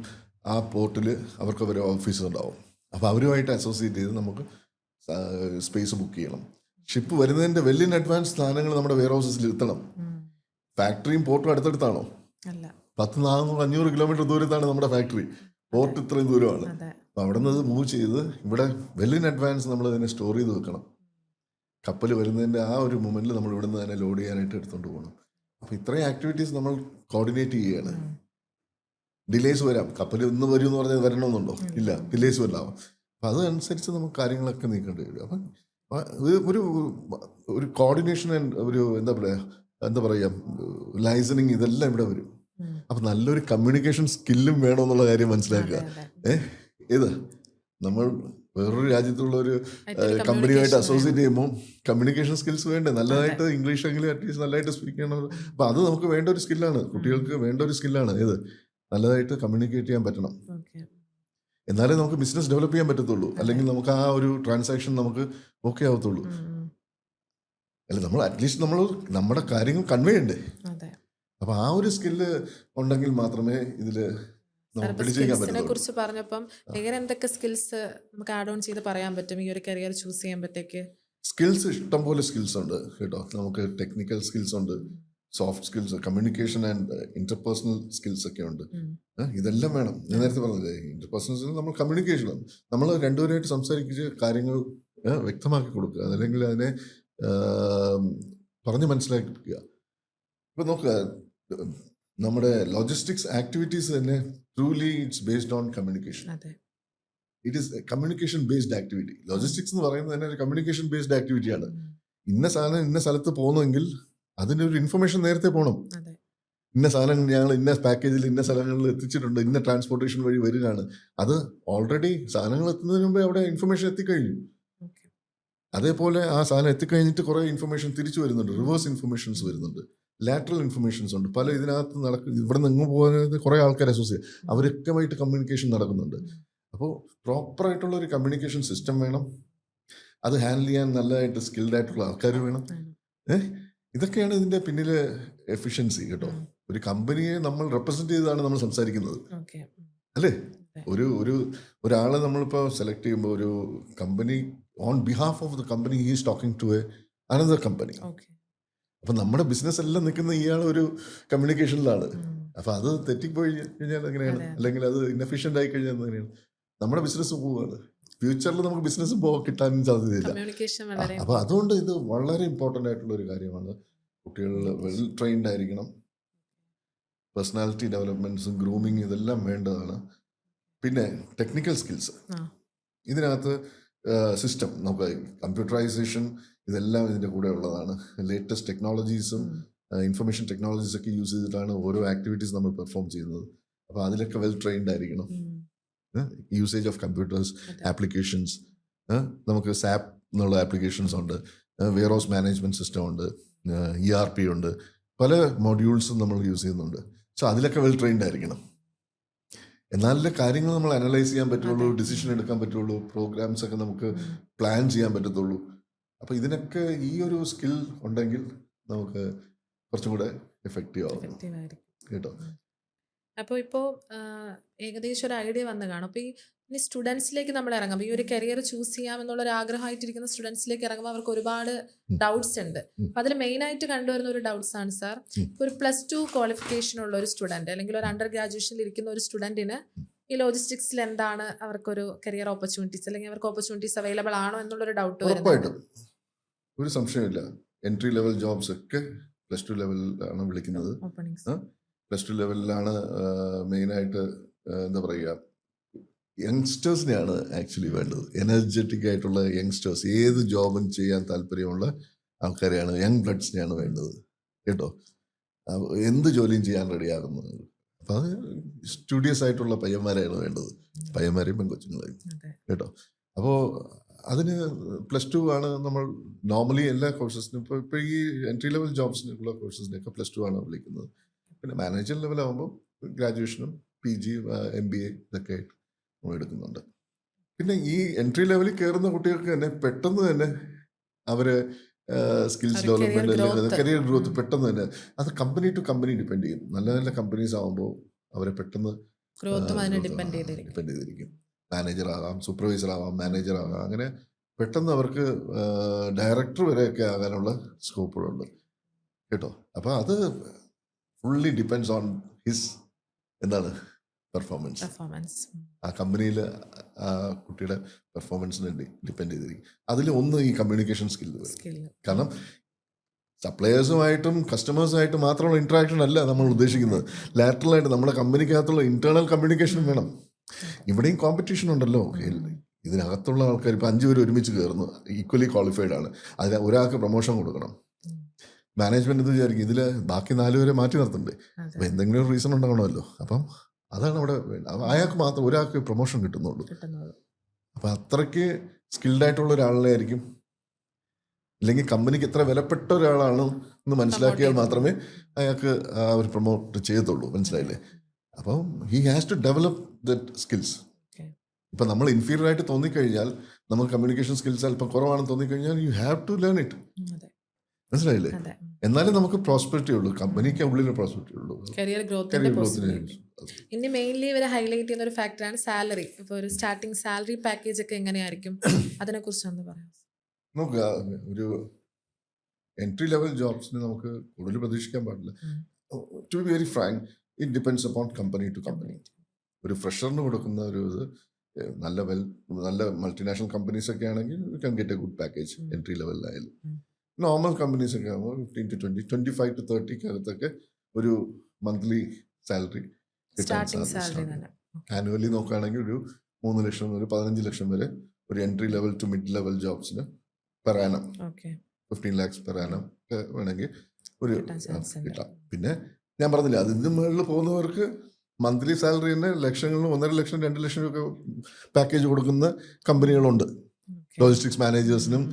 ആ പോർട്ടിൽ അവർക്ക് അവരെ ഓഫീസ് ഉണ്ടാവും. അപ്പോൾ അവരുമായിട്ട് അസോസിയേറ്റ് ചെയ്ത് നമുക്ക് സ്പേസ് ബുക്ക് ചെയ്യണം. ഷിപ്പ് വരുന്നതിൻ്റെ വെൽ ഇൻ അഡ്വാൻസ് സാധനങ്ങൾ നമ്മുടെ വെയർ ഹൗസസിൽ എത്തണം. ഫാക്ടറിയും പോർട്ടും അടുത്തടുത്താണോ? 10-400-500 കിലോമീറ്റർ ദൂരത്താണ് നമ്മുടെ ഫാക്ടറി. പോർട്ട് ഇത്രയും ദൂരമാണ്. അപ്പോൾ അവിടെ നിന്ന് മൂവ് ചെയ്ത് ഇവിടെ വെൽ ഇൻ അഡ്വാൻസ് നമ്മൾ അതിനെ സ്റ്റോർ ചെയ്ത് വെക്കണം. കപ്പൽ വരുന്നതിൻ്റെ ആ ഒരു മൊമെൻറ്റിൽ നമ്മൾ ഇവിടെ നിന്ന് തന്നെ ലോഡ് ചെയ്യാനായിട്ട് എടുത്തുകൊണ്ട് പോകണം. അപ്പോൾ ഇത്രയും ആക്ടിവിറ്റീസ് നമ്മൾ കോർഡിനേറ്റ് ചെയ്യുകയാണ്. ഡിലേസ് വരാം. കപ്പൽ ഇന്ന് വരും എന്ന് പറഞ്ഞാൽ വരണമെന്നുണ്ടോ? ഇല്ല, ഡിലേസ് വരാം. അപ്പം അതനുസരിച്ച് നമുക്ക് കാര്യങ്ങളൊക്കെ നീക്കേണ്ടി വരും. അപ്പം ഒരു ഒരു കോർഡിനേഷൻ ആൻഡ് ഒരു എന്താ പറയുക ലൈസണിങ് ഇതെല്ലാം ഇവിടെ വരും. അപ്പം നല്ലൊരു കമ്മ്യൂണിക്കേഷൻ സ്കില്ലും വേണമെന്നുള്ള കാര്യം മനസ്സിലാക്കുക. ഏത് നമ്മൾ വേറൊരു രാജ്യത്തുള്ള ഒരു കമ്പനിയുമായിട്ട് അസോസിയേറ്റ് ചെയ്യുമ്പോൾ കമ്മ്യൂണിക്കേഷൻ സ്കിൽസ് വേണ്ടേ? നല്ലതായിട്ട് ഇംഗ്ലീഷ് എങ്കിലും അറ്റ്ലീസ്റ്റ് നല്ലതായിട്ട് സ്പീക്ക് ചെയ്യണം. അപ്പം അത് നമുക്ക് വേണ്ട ഒരു സ്കില്ലാണ്, കുട്ടികൾക്ക് വേണ്ട ഒരു സ്കില്ലാണ്. ഏത് നല്ലതായിട്ട് കമ്മ്യൂണിക്കേറ്റ് ചെയ്യാൻ പറ്റണം. എന്നാലേ നമുക്ക് ബിസിനസ് ഡെവലപ്പ് ചെയ്യാൻ പറ്റത്തുള്ളൂ. അല്ലെങ്കിൽ നമുക്ക് ആ ഒരു ട്രാൻസാക്ഷൻ നമുക്ക് ഓക്കെ ആവത്തുള്ളൂ. അല്ല, നമ്മൾ അറ്റ്ലീസ്റ്റ് നമ്മൾ നമ്മുടെ കാര്യങ്ങൾ കൺവേ ചെയ്യണ്ടേ? അപ്പൊ ആ ഒരു സ്കില്ല് ഉണ്ടെങ്കിൽ മാത്രമേ ഇതില് കുറിച്ച് പറഞ്ഞപ്പം വേറെ എന്തൊക്കെ സ്കിൽസ് നമുക്ക് ആഡ് ഓൺ ചെയ്ത് പറയാൻ പറ്റും ഈ ഒരു കരിയർ ചൂസ് ചെയ്യുമ്പോഴത്തേക്ക്? സ്കിൽസ് ഇഷ്ടംപോലെ സ്കിൽസ് ഉണ്ട് കേട്ടോ. നമുക്ക് ടെക്നിക്കൽ സ്കിൽസ് ഉണ്ട്, soft skills, communication and interpersonal skills ഒക്കെ ഉണ്ട്. ഇതെല്ലാം വേണം. ഞാൻ നേരത്തെ പറഞ്ഞില്ലേ, ഇന്റർപേഴ്സണൽ നമ്മൾ കമ്മ്യൂണിക്കേഷൻ, നമ്മൾ രണ്ടുപേരായിട്ട് സംസാരിച്ച് കാര്യങ്ങൾ വ്യക്തമാക്കി കൊടുക്കുക, അല്ലെങ്കിൽ അതിനെ പറഞ്ഞ് മനസ്സിലാക്കുക. ഇപ്പം നോക്കുക, നമ്മുടെ ലോജിസ്റ്റിക്സ് ആക്ടിവിറ്റീസ് തന്നെ truly it's based on communication. It is communication based activity. Logistics എന്ന് പറയുന്നത് തന്നെ ഒരു കമ്മ്യൂണിക്കേഷൻ ബേസ്ഡ് ആക്ടിവിറ്റിയാണ്. ഇന്ന സാധനം ഇന്ന സ്ഥലത്ത് പോകുന്നെങ്കിൽ അതിൻ്റെ ഒരു ഇൻഫർമേഷൻ നേരത്തെ പോകണം. ഇന്ന സാധനം ഞങ്ങൾ ഇന്ന പാക്കേജിൽ ഇന്ന സ്ഥലങ്ങളിൽ എത്തിച്ചിട്ടുണ്ട്, ഇന്ന ട്രാൻസ്പോർട്ടേഷൻ വഴി വരികയാണ്. അത് ഓൾറെഡി സാധനങ്ങൾ എത്തുന്നതിന് മുമ്പേ അവിടെ ഇൻഫർമേഷൻ എത്തിക്കഴിഞ്ഞു. അതേപോലെ ആ സാധനം എത്തിക്കഴിഞ്ഞിട്ട് കുറേ ഇൻഫർമേഷൻ തിരിച്ചു വരുന്നുണ്ട്, റിവേഴ്സ് ഇൻഫർമേഷൻസ് വരുന്നുണ്ട്, ലാറ്ററൽ ഇൻഫർമേഷൻസ് ഉണ്ട്. പല ഇതിനകത്ത് ഇവിടെ നിന്ന് എങ്ങും പോകുന്നത് കുറേ ആൾക്കാർ അസോസിയേറ്റ്, അവരൊക്കെയായിട്ട് കമ്മ്യൂണിക്കേഷൻ നടക്കുന്നുണ്ട്. അപ്പോൾ പ്രോപ്പറായിട്ടുള്ള ഒരു കമ്മ്യൂണിക്കേഷൻ സിസ്റ്റം വേണം. അത് ഹാൻഡിൽ ചെയ്യാൻ നല്ലതായിട്ട് സ്കിൽഡ് ആയിട്ടുള്ള ആൾക്കാർ വേണം. ഇതൊക്കെയാണ് ഇതിൻ്റെ പിന്നിലെ എഫിഷ്യൻസി കേട്ടോ. ഒരു കമ്പനിയെ നമ്മൾ റെപ്രസെന്റ് ചെയ്താണ് നമ്മൾ സംസാരിക്കുന്നത്, അല്ലേ? ഒരാളെ നമ്മളിപ്പോൾ സെലക്ട് ചെയ്യുമ്പോൾ ഒരു company on behalf of the company he is talking to another company. അപ്പം നമ്മുടെ ബിസിനസ് എല്ലാം നിൽക്കുന്ന ഇയാൾ ഒരു കമ്മ്യൂണിക്കേഷനിലാണ്. അപ്പം അത് തെറ്റിപ്പോയി കഴിഞ്ഞാൽ എങ്ങനെയാണ്? അല്ലെങ്കിൽ അത് ഇൻഎഫിഷ്യൻ്റ് ആയി കഴിഞ്ഞാൽ എങ്ങനെയാണ്? നമ്മുടെ ബിസിനസ് പോവുകയാണ്. ഫ്യൂച്ചറിൽ നമുക്ക് ബിസിനസ് കിട്ടാനും സാധ്യതയില്ല. അപ്പോൾ അതുകൊണ്ട് ഇത് വളരെ ഇമ്പോർട്ടൻ്റ് ആയിട്ടുള്ള ഒരു കാര്യമാണ്. കുട്ടികൾ വെൽ ട്രെയിൻഡ് ആയിരിക്കണം. പേഴ്സണാലിറ്റി ഡെവലപ്മെൻറ്റ്സും ഗ്രൂമിങ് ഇതെല്ലാം വേണ്ടതാണ്. പിന്നെ ടെക്നിക്കൽ സ്കിൽസ് ഇതിനകത്ത് സിസ്റ്റം നമുക്ക് കമ്പ്യൂട്ടറൈസേഷൻ ഇതെല്ലാം ഇതിൻ്റെ കൂടെ ഉള്ളതാണ്. ലേറ്റസ്റ്റ് ടെക്നോളജീസും ഇൻഫർമേഷൻ ടെക്നോളജീസൊക്കെ യൂസ് ചെയ്തിട്ടാണ് ഓരോ ആക്ടിവിറ്റീസ് നമ്മൾ പെർഫോം ചെയ്യുന്നത്. അപ്പോൾ അതിലൊക്കെ വെൽ ട്രെയിൻഡ് ആയിരിക്കണം. യൂസേജ് ഓഫ് കമ്പ്യൂട്ടേഴ്സ്, ആപ്ലിക്കേഷൻസ്, നമുക്ക് സാപ്പ് എന്നുള്ള ആപ്ലിക്കേഷൻസ് ഉണ്ട്, വെയർ ഹൗസ് മാനേജ്മെൻറ്റ് സിസ്റ്റം ഉണ്ട്, ERP ഉണ്ട്, പല മോഡ്യൂൾസും നമ്മൾ യൂസ് ചെയ്യുന്നുണ്ട്. സോ അതിലൊക്കെ വെൽ ട്രെയിൻഡ് ആയിരിക്കണം. എന്നാലേ കാര്യങ്ങൾ നമ്മൾ അനലൈസ് ചെയ്യാൻ പറ്റുള്ളൂ, ഡിസിഷൻ എടുക്കാൻ പറ്റുള്ളൂ, പ്രോഗ്രാംസ് ഒക്കെ നമുക്ക് പ്ലാൻ ചെയ്യാൻ പറ്റത്തുള്ളൂ. അപ്പോൾ ഇതിനൊക്കെ ഈ ഒരു സ്കിൽ ഉണ്ടെങ്കിൽ നമുക്ക് കുറച്ചും കൂടെ എഫക്റ്റീവ് ആവും കേട്ടോ. അപ്പോൾ ഇപ്പോൾ ഏകദേശം ഒരു ഐഡിയ വന്ന് കാണും. അപ്പോൾ ഇനി സ്റ്റുഡൻസിലേക്ക് നമ്മൾ ഇറങ്ങും, ഈ ഒരു കരിയർ ചൂസ് ചെയ്യാമെന്നുള്ളൊരു ആഗ്രഹമായിട്ടിരിക്കുന്ന സ്റ്റുഡൻസിലേക്ക് ഇറങ്ങുമ്പോൾ അവർക്ക് ഒരുപാട് ഡൗട്ട്സ് ഉണ്ട്. അപ്പോൾ അതിൽ മെയിനായിട്ട് കണ്ടുവരുന്ന ഒരു ഡൗട്ട്സ് ആണ് സാർ, ഒരു +2 ക്വാളിഫിക്കേഷൻ ഉള്ള ഒരു സ്റ്റുഡൻറ്റ് അല്ലെങ്കിൽ ഒരു അണ്ടർ ഗ്രാജുവേഷനിൽ ഇരിക്കുന്ന ഒരു സ്റ്റുഡൻറ്റിന് ഈ ലോജിസ്റ്റിക്സിൽ എന്താണ് അവർക്കൊരു കരിയർ ഓപ്പർച്യൂണിറ്റീസ് അല്ലെങ്കിൽ അവർക്ക് ഓപ്പർച്യൂണിറ്റീസ് അവൈലബിൾ ആണോ എന്നുള്ളൊരു ഡൗട്ട് വരുന്നുണ്ട്. ഒരു സംശയമില്ല. എൻട്രി ലെവൽ ജോബ്സ് ഒക്കെ +2 ലെവലിലാണ് വിളിക്കുന്നത്. +2 ലെവലിലാണ് മെയിനായിട്ട് എന്താ പറയുക, യങ്സ്റ്റേഴ്സിനെയാണ് ആക്ച്വലി വേണ്ടത്. എനർജറ്റിക് ആയിട്ടുള്ള യങ്സ്റ്റേഴ്സ്, ഏത് ജോബും ചെയ്യാൻ താല്പര്യമുള്ള ആൾക്കാരെയാണ്, യങ് ബ്ലഡ്സിനെയാണ് വേണ്ടത് കേട്ടോ. എന്ത് ജോലിയും ചെയ്യാൻ റെഡിയാകുന്നത്. അപ്പം അത് സ്റ്റുഡിയസ് ആയിട്ടുള്ള പയ്യന്മാരെയാണ് വേണ്ടത്, പയ്യന്മാരെയും പെൺകൊച്ചുങ്ങളെയും കേട്ടോ. അപ്പോൾ അതിന് +2 ആണ് നമ്മൾ നോർമലി എല്ലാ കോഴ്സസിനും. ഇപ്പോൾ ഈ എൻട്രി ലെവൽ ജോബ്സിനുള്ള കോഴ്സസിനൊക്കെ +2 ആണ് വിളിക്കുന്നത്. പിന്നെ മാനേജർ ലെവലാകുമ്പോൾ ഗ്രാജുവേഷനും PG, MBA ഇതൊക്കെ ആയിട്ട് നമ്മൾ എടുക്കുന്നുണ്ട്. പിന്നെ ഈ എൻട്രി ലെവലിൽ കയറുന്ന കുട്ടികൾക്ക് തന്നെ പെട്ടെന്ന് തന്നെ അവര് സ്കിൽസ് ഒരു career ഡെവലപ്മെന്റ് അല്ലെങ്കിൽ growth. കരിയർ ഗ്രോത്ത് പെട്ടെന്ന് തന്നെ അത് കമ്പനി ടു കമ്പനി ഡിപ്പെൻഡ് ചെയ്യും. നല്ല നല്ല കമ്പനീസ് ആകുമ്പോൾ അവരെ പെട്ടെന്ന് ഗ്രോത്തും അതിനെ ഡിപ്പെൻഡ് ചെയ്തിരിക്കും. ഡിപ്പെൻഡ് ചെയ്തിരിക്കും. മാനേജർ ആകാം, സൂപ്പർവൈസർ ആവാം, മാനേജർ ആകാം, അങ്ങനെ പെട്ടെന്ന് അവർക്ക് ഡയറക്ടർ വരെയൊക്കെ ആകാനുള്ള സ്കോപ്പുകളുണ്ട് കേട്ടോ. അപ്പോൾ അത് ഫുള്ളി ഡിപ്പെൻഡ്സ് ഓൺ ഹിസ് എന്താണ് പെർഫോമൻസ്. പെർഫോമൻസ്. ആ കമ്പനിയിൽ ആ കുട്ടിയുടെ പെർഫോമൻസിനെ ഡിപ്പെൻഡ് ചെയ്തിരിക്കും. അതിൽ ഒന്ന് ഈ കമ്മ്യൂണിക്കേഷൻ സ്കില്ല് വരും. സ്കിൽ. കാരണം സപ്ലയേഴ്സുമായിട്ടും കസ്റ്റമേഴ്സുമായിട്ടും മാത്രമുള്ള ഇൻട്രാക്ഷൻ അല്ല നമ്മൾ ഉദ്ദേശിക്കുന്നത്. ലാറ്ററലായിട്ട് നമ്മുടെ കമ്പനിക്കകത്തുള്ള ഇന്റേണൽ കമ്മ്യൂണിക്കേഷനും വേണം. ഇവിടെയും കോമ്പറ്റീഷൻ ഉണ്ടല്ലോ. ഇതിനകത്തുള്ള ആൾക്കാർ ഇപ്പോൾ 5 പേര് ഒരുമിച്ച് കയറുന്നു, ഈക്വലി ക്വാളിഫൈഡ് ആണ്. അതിന് ഒരാൾക്ക് പ്രൊമോഷൻ കൊടുക്കണം. മാനേജ്മെന്റ് ഇത് വിചാരിക്കും ഇതിൽ ബാക്കി 4 പേരെ മാറ്റി നിർത്തണ്ടേ. അതെ. അപ്പം എന്തെങ്കിലും ഒരു റീസൺ ഉണ്ടാകണമല്ലോ. അപ്പം അതാണ് അവിടെ വേണ്ടത്. അപ്പം അയാൾക്ക് മാത്രം ഒരാൾക്ക് പ്രൊമോഷൻ കിട്ടുന്നുള്ളൂ. കിട്ടുന്നത്. അപ്പം അത്രയ്ക്ക് സ്കിൽഡ് ആയിട്ടുള്ള ഒരാളെ ആയിരിക്കും, ഇല്ലെങ്കിൽ കമ്പനിക്ക് എത്ര വിലപ്പെട്ട ഒരാളാണ് എന്ന് മനസ്സിലാക്കിയാൽ മാത്രമേ അയാൾക്ക് ആ ഒരു പ്രൊമോട്ട് ചെയ്യത്തുള്ളൂ. മനസ്സിലായില്ലേ? അപ്പം he has to develop that skills. Okay. ഇപ്പം നമ്മൾ ഇൻഫീരിയർ ആയിട്ട് തോന്നിക്കഴിഞ്ഞാൽ, നമുക്ക് കമ്മ്യൂണിക്കേഷൻ സ്കിൽസ് അല്പം കുറവാണെന്ന് തോന്നിക്കഴിഞ്ഞാൽ you have to learn it. അതെ. മനസ്സിലായില്ലേ? അതെ. എന്നാലേ നമുക്ക് പ്രോസ്പെരിറ്റി ഉള്ളൂ, കമ്പനിക്ക് ഉള്ളിൽ പ്രോസ്പെരിറ്റി ഉള്ളൂ, കരിയർ ഗ്രോത്തിന്റെ കരിയർ ഗ്രോത്തിന്. പോസിബിലിറ്റി. ഇനി മെയിൻലി ഇവർ ഹൈലൈറ്റ് ചെയ്യുന്ന ഒരു ഫാക്ടറാണ് സാലറി. ഇപ്പോൾ ഒരു സ്റ്റാർട്ടിംഗ് സാലറി പാക്കേജ് ഒക്കെ എങ്ങനെയായിരിക്കും, അതിനെ കുറിച്ച് ഒന്ന് പറയാം. നോക്കുക, ഒരു എൻട്രി ലെവൽ ജോബ്സിന് നമുക്ക് കൂടുതൽ പ്രതീക്ഷിക്കാൻ പാടില്ല. To be very frank, it depends upon company to company. ഒരു ഫ്രഷറിന് കൊടുക്കുന്ന ഒരു ഇത് നല്ല മൾട്ടിനാഷണൽ കമ്പനീസ് ഒക്കെ ആണെങ്കിൽ you can get a good package entry ലെവലിലായാലും. നോർമൽ കമ്പനീസ് ഒക്കെ ആകുമ്പോൾ 15 to 20, 25 to 30 അകത്തൊക്കെ ഒരു മന്ത്ലി സാലറി സ്റ്റാർട്ടിംഗ് സാലറി തന്നെ. ആനുവലി നോക്കുകയാണെങ്കിൽ ഒരു 3 ലക്ഷം മുതൽ 15 ലക്ഷം വരെ ഒരു entry level to mid level ജോബ്സിന് per annum, okay. 15 lakhs per annum ഒക്കെ വേണമെങ്കിൽ ഒരു കിട്ടാൻ chance ഉണ്ട്. കിട്ടാം. പിന്നെ ഞാൻ പറഞ്ഞില്ല, അതിന് മുകളിൽ പോകുന്നവർക്ക് മന്ത്ലി സാലറി തന്നെ ലക്ഷങ്ങളിലും 1.5 ലക്ഷം 2 ലക്ഷം ഒക്കെ പാക്കേജ് കൊടുക്കുന്ന കമ്പനികളുണ്ട്. Okay. ലോജിസ്റ്റിക്സ് മാനേജേഴ്സിനും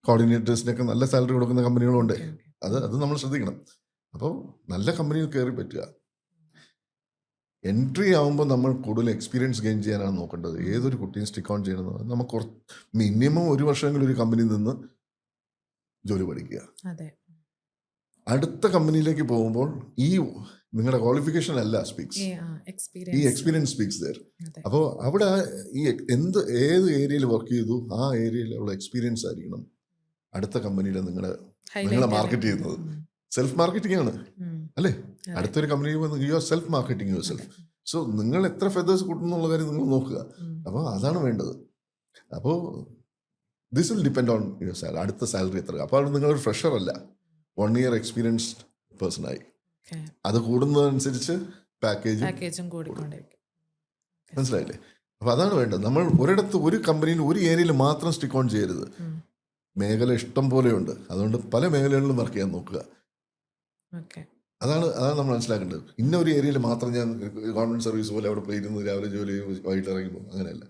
കോർഡിനേറ്റേഴ്സിനൊക്കെ നല്ല സാലറി കൊടുക്കുന്ന കമ്പനികളുണ്ട്. Okay, okay. അത് നമ്മൾ ശ്രദ്ധിക്കണം. അപ്പോൾ നല്ല കമ്പനിയിൽ കയറി പറ്റുക. എൻട്രി ആകുമ്പോൾ നമ്മൾ കൂടുതൽ എക്സ്പീരിയൻസ് ഗെയിൻ ചെയ്യാനാണ് നോക്കേണ്ടത്. ഏതൊരു കുട്ടിയും സ്റ്റിക്ക് ഓൺ ചെയ്യണമെന്ന് നമുക്ക് മിനിമം 1 വർഷമെങ്കിലും ഒരു കമ്പനിയിൽ നിന്ന് ജോലി പഠിക്കുക. അതെ. അടുത്ത കമ്പനിയിലേക്ക് പോകുമ്പോൾ ഈ നിങ്ങളുടെ ക്വാളിഫിക്കേഷൻ അല്ല സ്പീക്സ്, ഈ എക്സ്പീരിയൻസ്. Experience speaks there. അതെ. അപ്പോൾ അവിടെ ഈ ഏത് ഏരിയയിൽ വർക്ക് ചെയ്തു ആ ഏരിയയിലുള്ള എക്സ്പീരിയൻസ് ആയിരിക്കണം അടുത്ത കമ്പനിയിൽ നിങ്ങളെ മാർക്കറ്റ് ചെയ്യുന്നത്. സെൽഫ് മാർക്കറ്റിംഗ് ആണ് അല്ലേ? അടുത്തൊരു company you are self marketing yourself. So നിങ്ങൾ എത്ര ഫെദേഴ്സ് കൂട്ടുന്നുള്ള കാര്യം നിങ്ങൾ നോക്കുക. അപ്പോൾ അതാണ് വേണ്ടത്. അപ്പോൾ this will depend on your salary. അടുത്ത സാലറി എത്ര. അപ്പോൾ നിങ്ങളൊരു ഫ്രഷർ അല്ല, 1 year എക്സ്പീരിയൻസ്ഡ് പേഴ്സണായി. അത് കൂടുന്നതനുസരിച്ച് പാക്കേജും കൂടിക്കൊണ്ടിരിക്കും. മനസ്സിലായില്ലേ? അപ്പോൾ അതാണ് വേണ്ടത്. നമ്മൾ ഒരു കമ്പനിയിൽ ഒരു ഏരിയയിൽ മാത്രം സ്റ്റിക്ക് ഓൺ ചെയ്യരുത്. മേഖല ഇഷ്ടം പോലെയുണ്ട്, അതുകൊണ്ട് പല മേഖലകളിലും വർക്ക് ചെയ്യാൻ നോക്കുക. അതാണ് നമ്മൾ മനസ്സിലാക്കേണ്ടത്. ഇന്ന ഒരു ഏരിയയിൽ മാത്രം ഞാൻ ഗവൺമെന്റ് സർവീസ് പോലെ അവിടെ പോയിരുന്നു രാവിലെ ജോലി ചെയ്യും വൈകിട്ട് ഇറങ്ങി പോകും, അങ്ങനെയല്ല.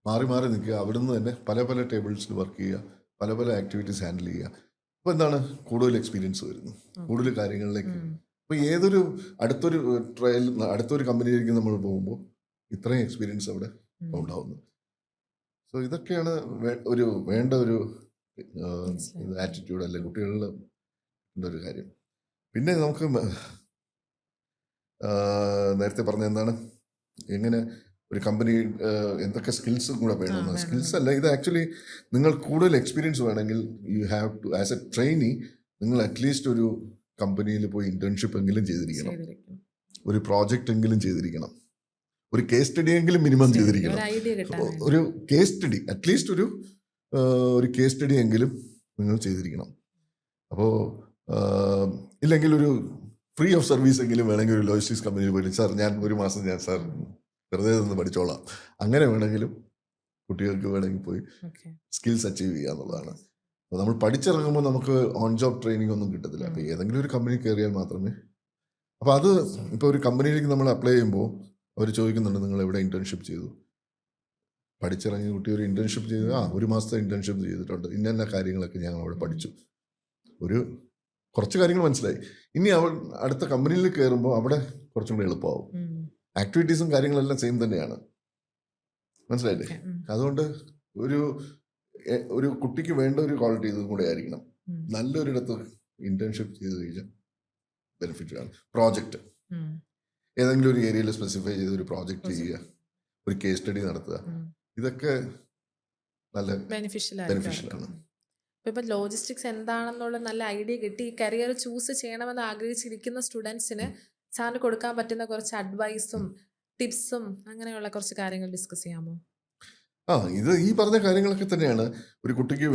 മാറി മാറി നിൽക്കുക, അവിടുന്ന് തന്നെ പല ടേബിൾസിൽ വർക്ക് ചെയ്യുക, പല ആക്ടിവിറ്റീസ് ഹാൻഡിൽ ചെയ്യുക. അപ്പോൾ എന്താണ് കൂടുതൽ എക്സ്പീരിയൻസ് വരുന്നു, കൂടുതൽ കാര്യങ്ങളിലേക്ക്. അപ്പോൾ അടുത്തൊരു കമ്പനിയിലേക്ക് നമ്മൾ പോകുമ്പോൾ ഇത്രയും എക്സ്പീരിയൻസ് അവിടെ ഉണ്ടാവുന്നു. സോ ഇതൊക്കെയാണ് വേണ്ട ഒരു ആറ്റിറ്റ്യൂഡ്, അല്ലെങ്കിൽ കുട്ടികളുടെ ഒരു കാര്യം. പിന്നെ നമുക്ക് നേരത്തെ പറഞ്ഞ എന്താണ്, എങ്ങനെ ഒരു കമ്പനി എന്തൊക്കെ സ്കിൽസും കൂടെ വേണമെന്ന്. സ്കിൽസ് അല്ല ഇത്, ആക്ച്വലി നിങ്ങൾ കൂടുതൽ എക്സ്പീരിയൻസ് വേണമെങ്കിൽ you have to as a trainee നിങ്ങൾ അറ്റ്ലീസ്റ്റ് ഒരു കമ്പനിയിൽ പോയി ഇന്റേൺഷിപ്പ് എങ്കിലും ചെയ്തിരിക്കണം, ഒരു പ്രോജക്റ്റ് എങ്കിലും ചെയ്തിരിക്കണം, ഒരു കേസ് സ്റ്റഡി എങ്കിലും മിനിമം ചെയ്തിരിക്കണം. ഒരു കേസ് സ്റ്റഡി, അറ്റ്ലീസ്റ്റ് ഒരു കേസ് സ്റ്റഡി എങ്കിലും നിങ്ങൾ ചെയ്തിരിക്കണം. അപ്പോൾ ഇല്ലെങ്കിൽ ഒരു ഫ്രീ ഓഫ് സർവീസ് എങ്കിലും വേണമെങ്കിൽ ഒരു ലോജിസ്റ്റിക്സ് കമ്പനിയിൽ പോയിട്ട് സാർ ഞാൻ ഒരു മാസം സാർ വെറുതെ നിന്ന് പഠിച്ചോളാം, അങ്ങനെ വേണമെങ്കിലും കുട്ടികൾക്ക് വേണമെങ്കിൽ പോയി സ്കിൽസ് അച്ചീവ് ചെയ്യുക എന്നുള്ളതാണ്. അപ്പോൾ നമ്മൾ പഠിച്ചിറങ്ങുമ്പോൾ നമുക്ക് ഓൺ ജോബ് ട്രെയിനിങ് ഒന്നും കിട്ടത്തില്ല. അപ്പോൾ ഏതെങ്കിലും ഒരു കമ്പനി കയറിയാൽ മാത്രമേ. അപ്പോൾ അത് ഇപ്പോൾ ഒരു കമ്പനിയിലേക്ക് നമ്മൾ അപ്ലൈ ചെയ്യുമ്പോൾ അവർ ചോദിക്കുന്നുണ്ട് നിങ്ങൾ എവിടെ ഇന്റേൺഷിപ്പ് ചെയ്തു. പഠിച്ചിറങ്ങിയ കുട്ടി ഒരു ഇന്റേൺഷിപ്പ് ചെയ്ത് ഒരു മാസത്തെ ഇന്റേൺഷിപ്പ് ചെയ്തിട്ടുണ്ട്, ഇന്ന കാര്യങ്ങളൊക്കെ ഞങ്ങൾ അവിടെ പഠിച്ചു, കുറച്ച് കാര്യങ്ങൾ മനസ്സിലായി. ഇനി അടുത്ത കമ്പനിയിൽ കയറുമ്പോൾ അവിടെ കുറച്ചും കൂടെ എളുപ്പമാവും. ആക്ടിവിറ്റീസും കാര്യങ്ങളെല്ലാം സെയിം തന്നെയാണ്. മനസ്സിലായില്ലേ? ഓക്കെ. അതുകൊണ്ട് ഒരു ഒരു കുട്ടിക്ക് വേണ്ട ഒരു ക്വാളിറ്റി ഇതും കൂടെ ആയിരിക്കണം. നല്ലൊരിടത്ത് ഇന്റേൺഷിപ്പ് ചെയ്ത് കഴിഞ്ഞാൽ ബെനിഫിറ്റ് ആണ്. പ്രോജക്റ്റ് ഏതെങ്കിലും ഒരു ഏരിയയിൽ സ്പെസിഫൈ ചെയ്ത് ഒരു പ്രോജക്റ്റ് ചെയ്യുക, ഒരു കേസ് സ്റ്റഡി നടത്തുക, ഇതൊക്കെ നല്ല ബെനിഫിഷ്യലാണ്. ഇപ്പം ലോജിസ്റ്റിക്സ് എന്താണെന്നുള്ള നല്ല ഐഡിയ കിട്ടി ഈ കരിയർ ചൂസ് ചെയ്യണമെന്ന് ആഗ്രഹിച്ചിരിക്കുന്ന സ്റ്റുഡൻസിന് സാറിന് കൊടുക്കാൻ പറ്റുന്ന കുറച്ച് അഡ്വൈസും ടിപ്സും അങ്ങനെയുള്ള കുറച്ച് കാര്യങ്ങൾ ഡിസ്കസ് ചെയ്യാമോ? ഇത് ഈ പറഞ്ഞ കാര്യങ്ങളൊക്കെ തന്നെയാണ്. ഒരു കുട്ടിക്ക്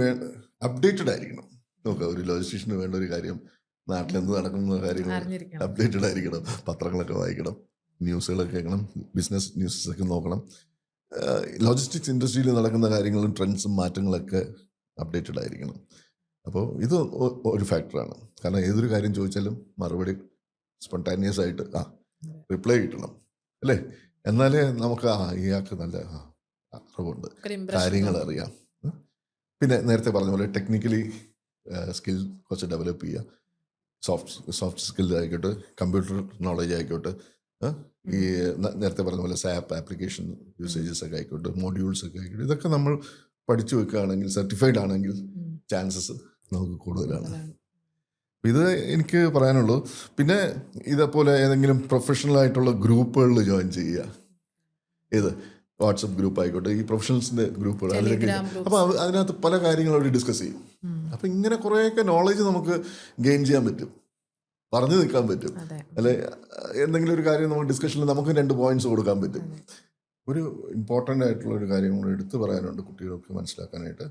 അപ്ഡേറ്റഡ് ആയിരിക്കണം. നോക്കുക, ഒരു ലോജിസ്റ്റിഷ്യന് വേണ്ട ഒരു കാര്യം, നാട്ടിൽ എന്ത് നടക്കുന്ന കാര്യങ്ങൾ അറിഞ്ഞിരിക്കണം. അപ്ഡേറ്റഡ് ആയിരിക്കണം. പത്രങ്ങളൊക്കെ വായിക്കണം, ന്യൂസുകളൊക്കെ കേൾക്കണം, ബിസിനസ് ന്യൂസസ് ഒക്കെ നോക്കണം. ലോജിസ്റ്റിക്സ് ഇൻഡസ്ട്രിയിൽ നടക്കുന്ന കാര്യങ്ങളും ട്രെൻഡ്സും മാറ്റങ്ങളൊക്കെ അപ്ഡേറ്റഡ് ആയിരിക്കണം. അപ്പോൾ ഇത് ഒരു ഫാക്ടറാണ്. കാരണം ഏതൊരു കാര്യം ചോദിച്ചാലും മറുപടി സ്പോണ്ടാനിയസ് ആയിട്ട് റിപ്ലൈ കിട്ടണം അല്ലേ? എന്നാലേ നമുക്ക് ഇയാൾക്ക് നല്ല അറിവുണ്ട്, കാര്യങ്ങൾ അറിയാം. പിന്നെ നേരത്തെ പറഞ്ഞ പോലെ ടെക്നിക്കലി സ്കിൽ കുറച്ച് ഡെവലപ്പ് ചെയ്യുക. സോഫ്റ്റ് സ്കിൽ ആയിക്കോട്ടെ, കമ്പ്യൂട്ടർ നോളജ് ആയിക്കോട്ടെ, ഈ നേരത്തെ പറഞ്ഞ പോലെ സാപ്പ് ആപ്ലിക്കേഷൻ യൂസേജസ് ഒക്കെ ആയിക്കോട്ടെ, മോഡ്യൂൾസ് ഒക്കെ ആയിക്കോട്ടെ, ഇതൊക്കെ നമ്മൾ പഠിച്ചു വെക്കുകയാണെങ്കിൽ, സർട്ടിഫൈഡ് ആണെങ്കിൽ ചാൻസസ് നമുക്ക് കൂടുതലാണ്. ഇത് എനിക്ക് പറയാനുള്ളൂ. പിന്നെ ഇതേപോലെ ഏതെങ്കിലും പ്രൊഫഷണൽ ആയിട്ടുള്ള ഗ്രൂപ്പുകളിൽ ജോയിൻ ചെയ്യുക. ഏത് വാട്സപ്പ് ഗ്രൂപ്പ് ആയിക്കോട്ടെ, ഈ പ്രൊഫഷണൽസിന്റെ ഗ്രൂപ്പുകൾ, അതിലേക്ക് അപ്പോൾ അതിനകത്ത് പല കാര്യങ്ങളും അവർ ഡിസ്കസ് ചെയ്യും. അപ്പം ഇങ്ങനെ കുറേയൊക്കെ നോളജ് നമുക്ക് ഗെയിൻ ചെയ്യാൻ പറ്റും, പറഞ്ഞു നിൽക്കാൻ പറ്റും. അല്ലെ, എന്തെങ്കിലും ഒരു കാര്യം നമുക്ക് ഡിസ്കഷനിൽ നമുക്ക് 2 പോയിന്റ്സ് കൊടുക്കാൻ പറ്റും. ഒരു ഇമ്പോർട്ടൻ്റ് ആയിട്ടുള്ള ഒരു കാര്യം കൂടെ എടുത്തു പറയാനുണ്ട് കുട്ടികൾക്ക് മനസ്സിലാക്കാനായിട്ട്.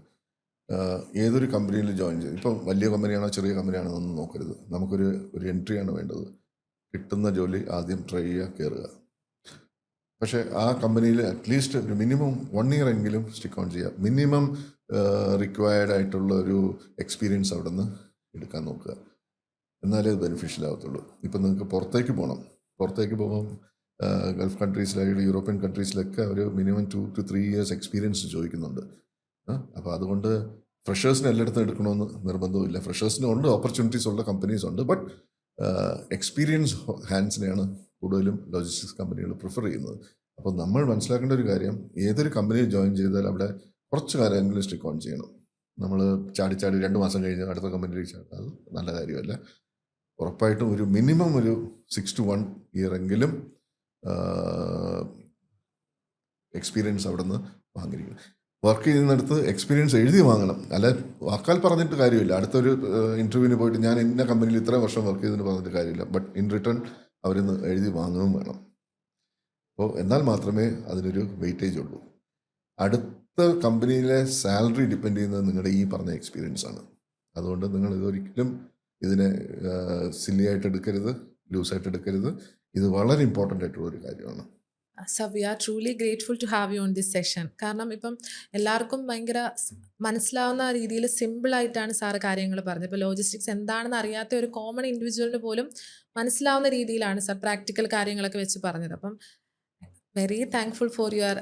ഏതൊരു കമ്പനിയിൽ ജോയിൻ ചെയ്യും, ഇപ്പം വലിയ കമ്പനിയാണോ ചെറിയ കമ്പനിയാണോ എന്നൊന്നും നോക്കരുത്. നമുക്കൊരു എൻട്രിയാണ് വേണ്ടത്. കിട്ടുന്ന ജോലി ആദ്യം ട്രൈ ചെയ്യുക, കയറുക. പക്ഷേ ആ കമ്പനിയിൽ അറ്റ്ലീസ്റ്റ് ഒരു മിനിമം 1 year എങ്കിലും സ്റ്റിക്ക് ഓൺ ചെയ്യുക. മിനിമം റിക്വയർഡ് ആയിട്ടുള്ള ഒരു എക്സ്പീരിയൻസ് അവിടെ നിന്ന് എടുക്കാൻ നോക്കുക. എന്നാലേ അത് ബെനിഫിഷ്യൽ ആകത്തുള്ളൂ. ഇപ്പം നിങ്ങൾക്ക് പുറത്തേക്ക് പോകുമ്പം ഗൾഫ് കൺട്രീസിലായിട്ട് യൂറോപ്യൻ കൺട്രീസിലൊക്കെ ഒരു മിനിമം 2 to 3 years എക്സ്പീരിയൻസ് ചോദിക്കുന്നുണ്ട്. അപ്പോൾ അതുകൊണ്ട് ഫ്രഷേഴ്സിന് എല്ലായിടത്തും എടുക്കണമെന്ന് നിർബന്ധമില്ല. ഫ്രഷേഴ്സിന് ഉണ്ട്, ഓപ്പർച്യൂണിറ്റീസ് ഉള്ള കമ്പനീസ് ഉണ്ട്. ബട്ട് എക്സ്പീരിയൻസ് ഹാൻഡ്സിനെയാണ് കൂടുതലും ലോജിസ്റ്റിക്സ് കമ്പനികൾ പ്രിഫർ ചെയ്യുന്നത്. അപ്പോൾ നമ്മൾ മനസ്സിലാക്കേണ്ട ഒരു കാര്യം, ഏതൊരു കമ്പനിയിൽ ജോയിൻ ചെയ്താൽ അവിടെ കുറച്ച് കാലമെങ്കിലും സ്റ്റിക്ക് ഓൺ ചെയ്യണം. നമ്മൾ ചാടി 2 മാസം കഴിഞ്ഞ് അടുത്ത കമ്പനിയിലേക്ക് ചാടുക, അത് നല്ല കാര്യമല്ല. ഉറപ്പായിട്ടും ഒരു മിനിമം ഒരു 6 to 1 year എങ്കിലും എക്സ്പീരിയൻസ് അവിടെ നിന്ന് വാങ്ങിയിരിക്കണം. വർക്ക് ചെയ്യുന്നിടത്ത് എക്സ്പീരിയൻസ് എഴുതി വാങ്ങണം. അല്ല വാക്കാൽ പറഞ്ഞിട്ട് കാര്യമില്ല. അടുത്തൊരു ഇൻ്റർവ്യൂവിന് പോയിട്ട് ഞാൻ ഇന്ന കമ്പനിയിൽ ഇത്ര വർഷം വർക്ക് ചെയ്തതിന് പറഞ്ഞിട്ട് കാര്യമില്ല. ബട്ട് ഇൻ റിട്ടേൺ അവരിന്ന് എഴുതി വാങ്ങുകയും വേണം. അപ്പോൾ എന്നാൽ മാത്രമേ അതിനൊരു വെയിറ്റേജ് ഉള്ളൂ. അടുത്ത കമ്പനിയിലെ സാലറി ഡിപ്പെൻഡ് ചെയ്യുന്നത് നിങ്ങളുടെ ഈ പറഞ്ഞ എക്സ്പീരിയൻസ് ആണ്. അതുകൊണ്ട് നിങ്ങൾ ഇതൊരിക്കലും ഇതിനെ സില്ലി ആയിട്ട് എടുക്കരുത്, ലൂസായിട്ട് എടുക്കരുത്. ഇത് വളരെ ഇമ്പോർട്ടൻ്റ് ആയിട്ടുള്ള ഒരു കാര്യമാണ്. Sir, we are truly grateful to have you on this session. കാരണം ഇപ്പം എല്ലാവർക്കും ഭയങ്കര മനസ്സിലാവുന്ന രീതിയിൽ സിമ്പിളായിട്ടാണ് സാറ് കാര്യങ്ങൾ പറഞ്ഞത്. ഇപ്പോൾ ലോജിസ്റ്റിക്സ് എന്താണെന്ന് അറിയാത്ത ഒരു കോമൺ ഇൻഡിവിജ്വലിന് പോലും മനസ്സിലാവുന്ന രീതിയിലാണ് സാർ പ്രാക്ടിക്കൽ കാര്യങ്ങളൊക്കെ വെച്ച് പറഞ്ഞത്. അപ്പം very thankful for your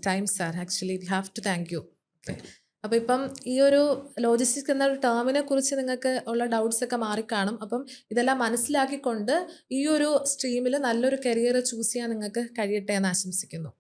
time sir. Actually we have to thank you. അപ്പോൾ ഇപ്പം ഈ ഒരു ലോജിസ്റ്റിക്സ് എന്ന ഒരു ടേമിനെ കുറിച്ച് നിങ്ങൾക്ക് ഉള്ള ഡൗട്ട്സ് ഒക്കെ മാറിക്കാണും. അപ്പം ഇതെല്ലാം മനസ്സിലാക്കിക്കൊണ്ട് ഈ ഒരു സ്ട്രീമിൽ നല്ലൊരു കരിയർ ചൂസ് ചെയ്യാൻ നിങ്ങൾക്ക് കഴിയട്ടെ എന്ന് ആശംസിക്കുന്നു.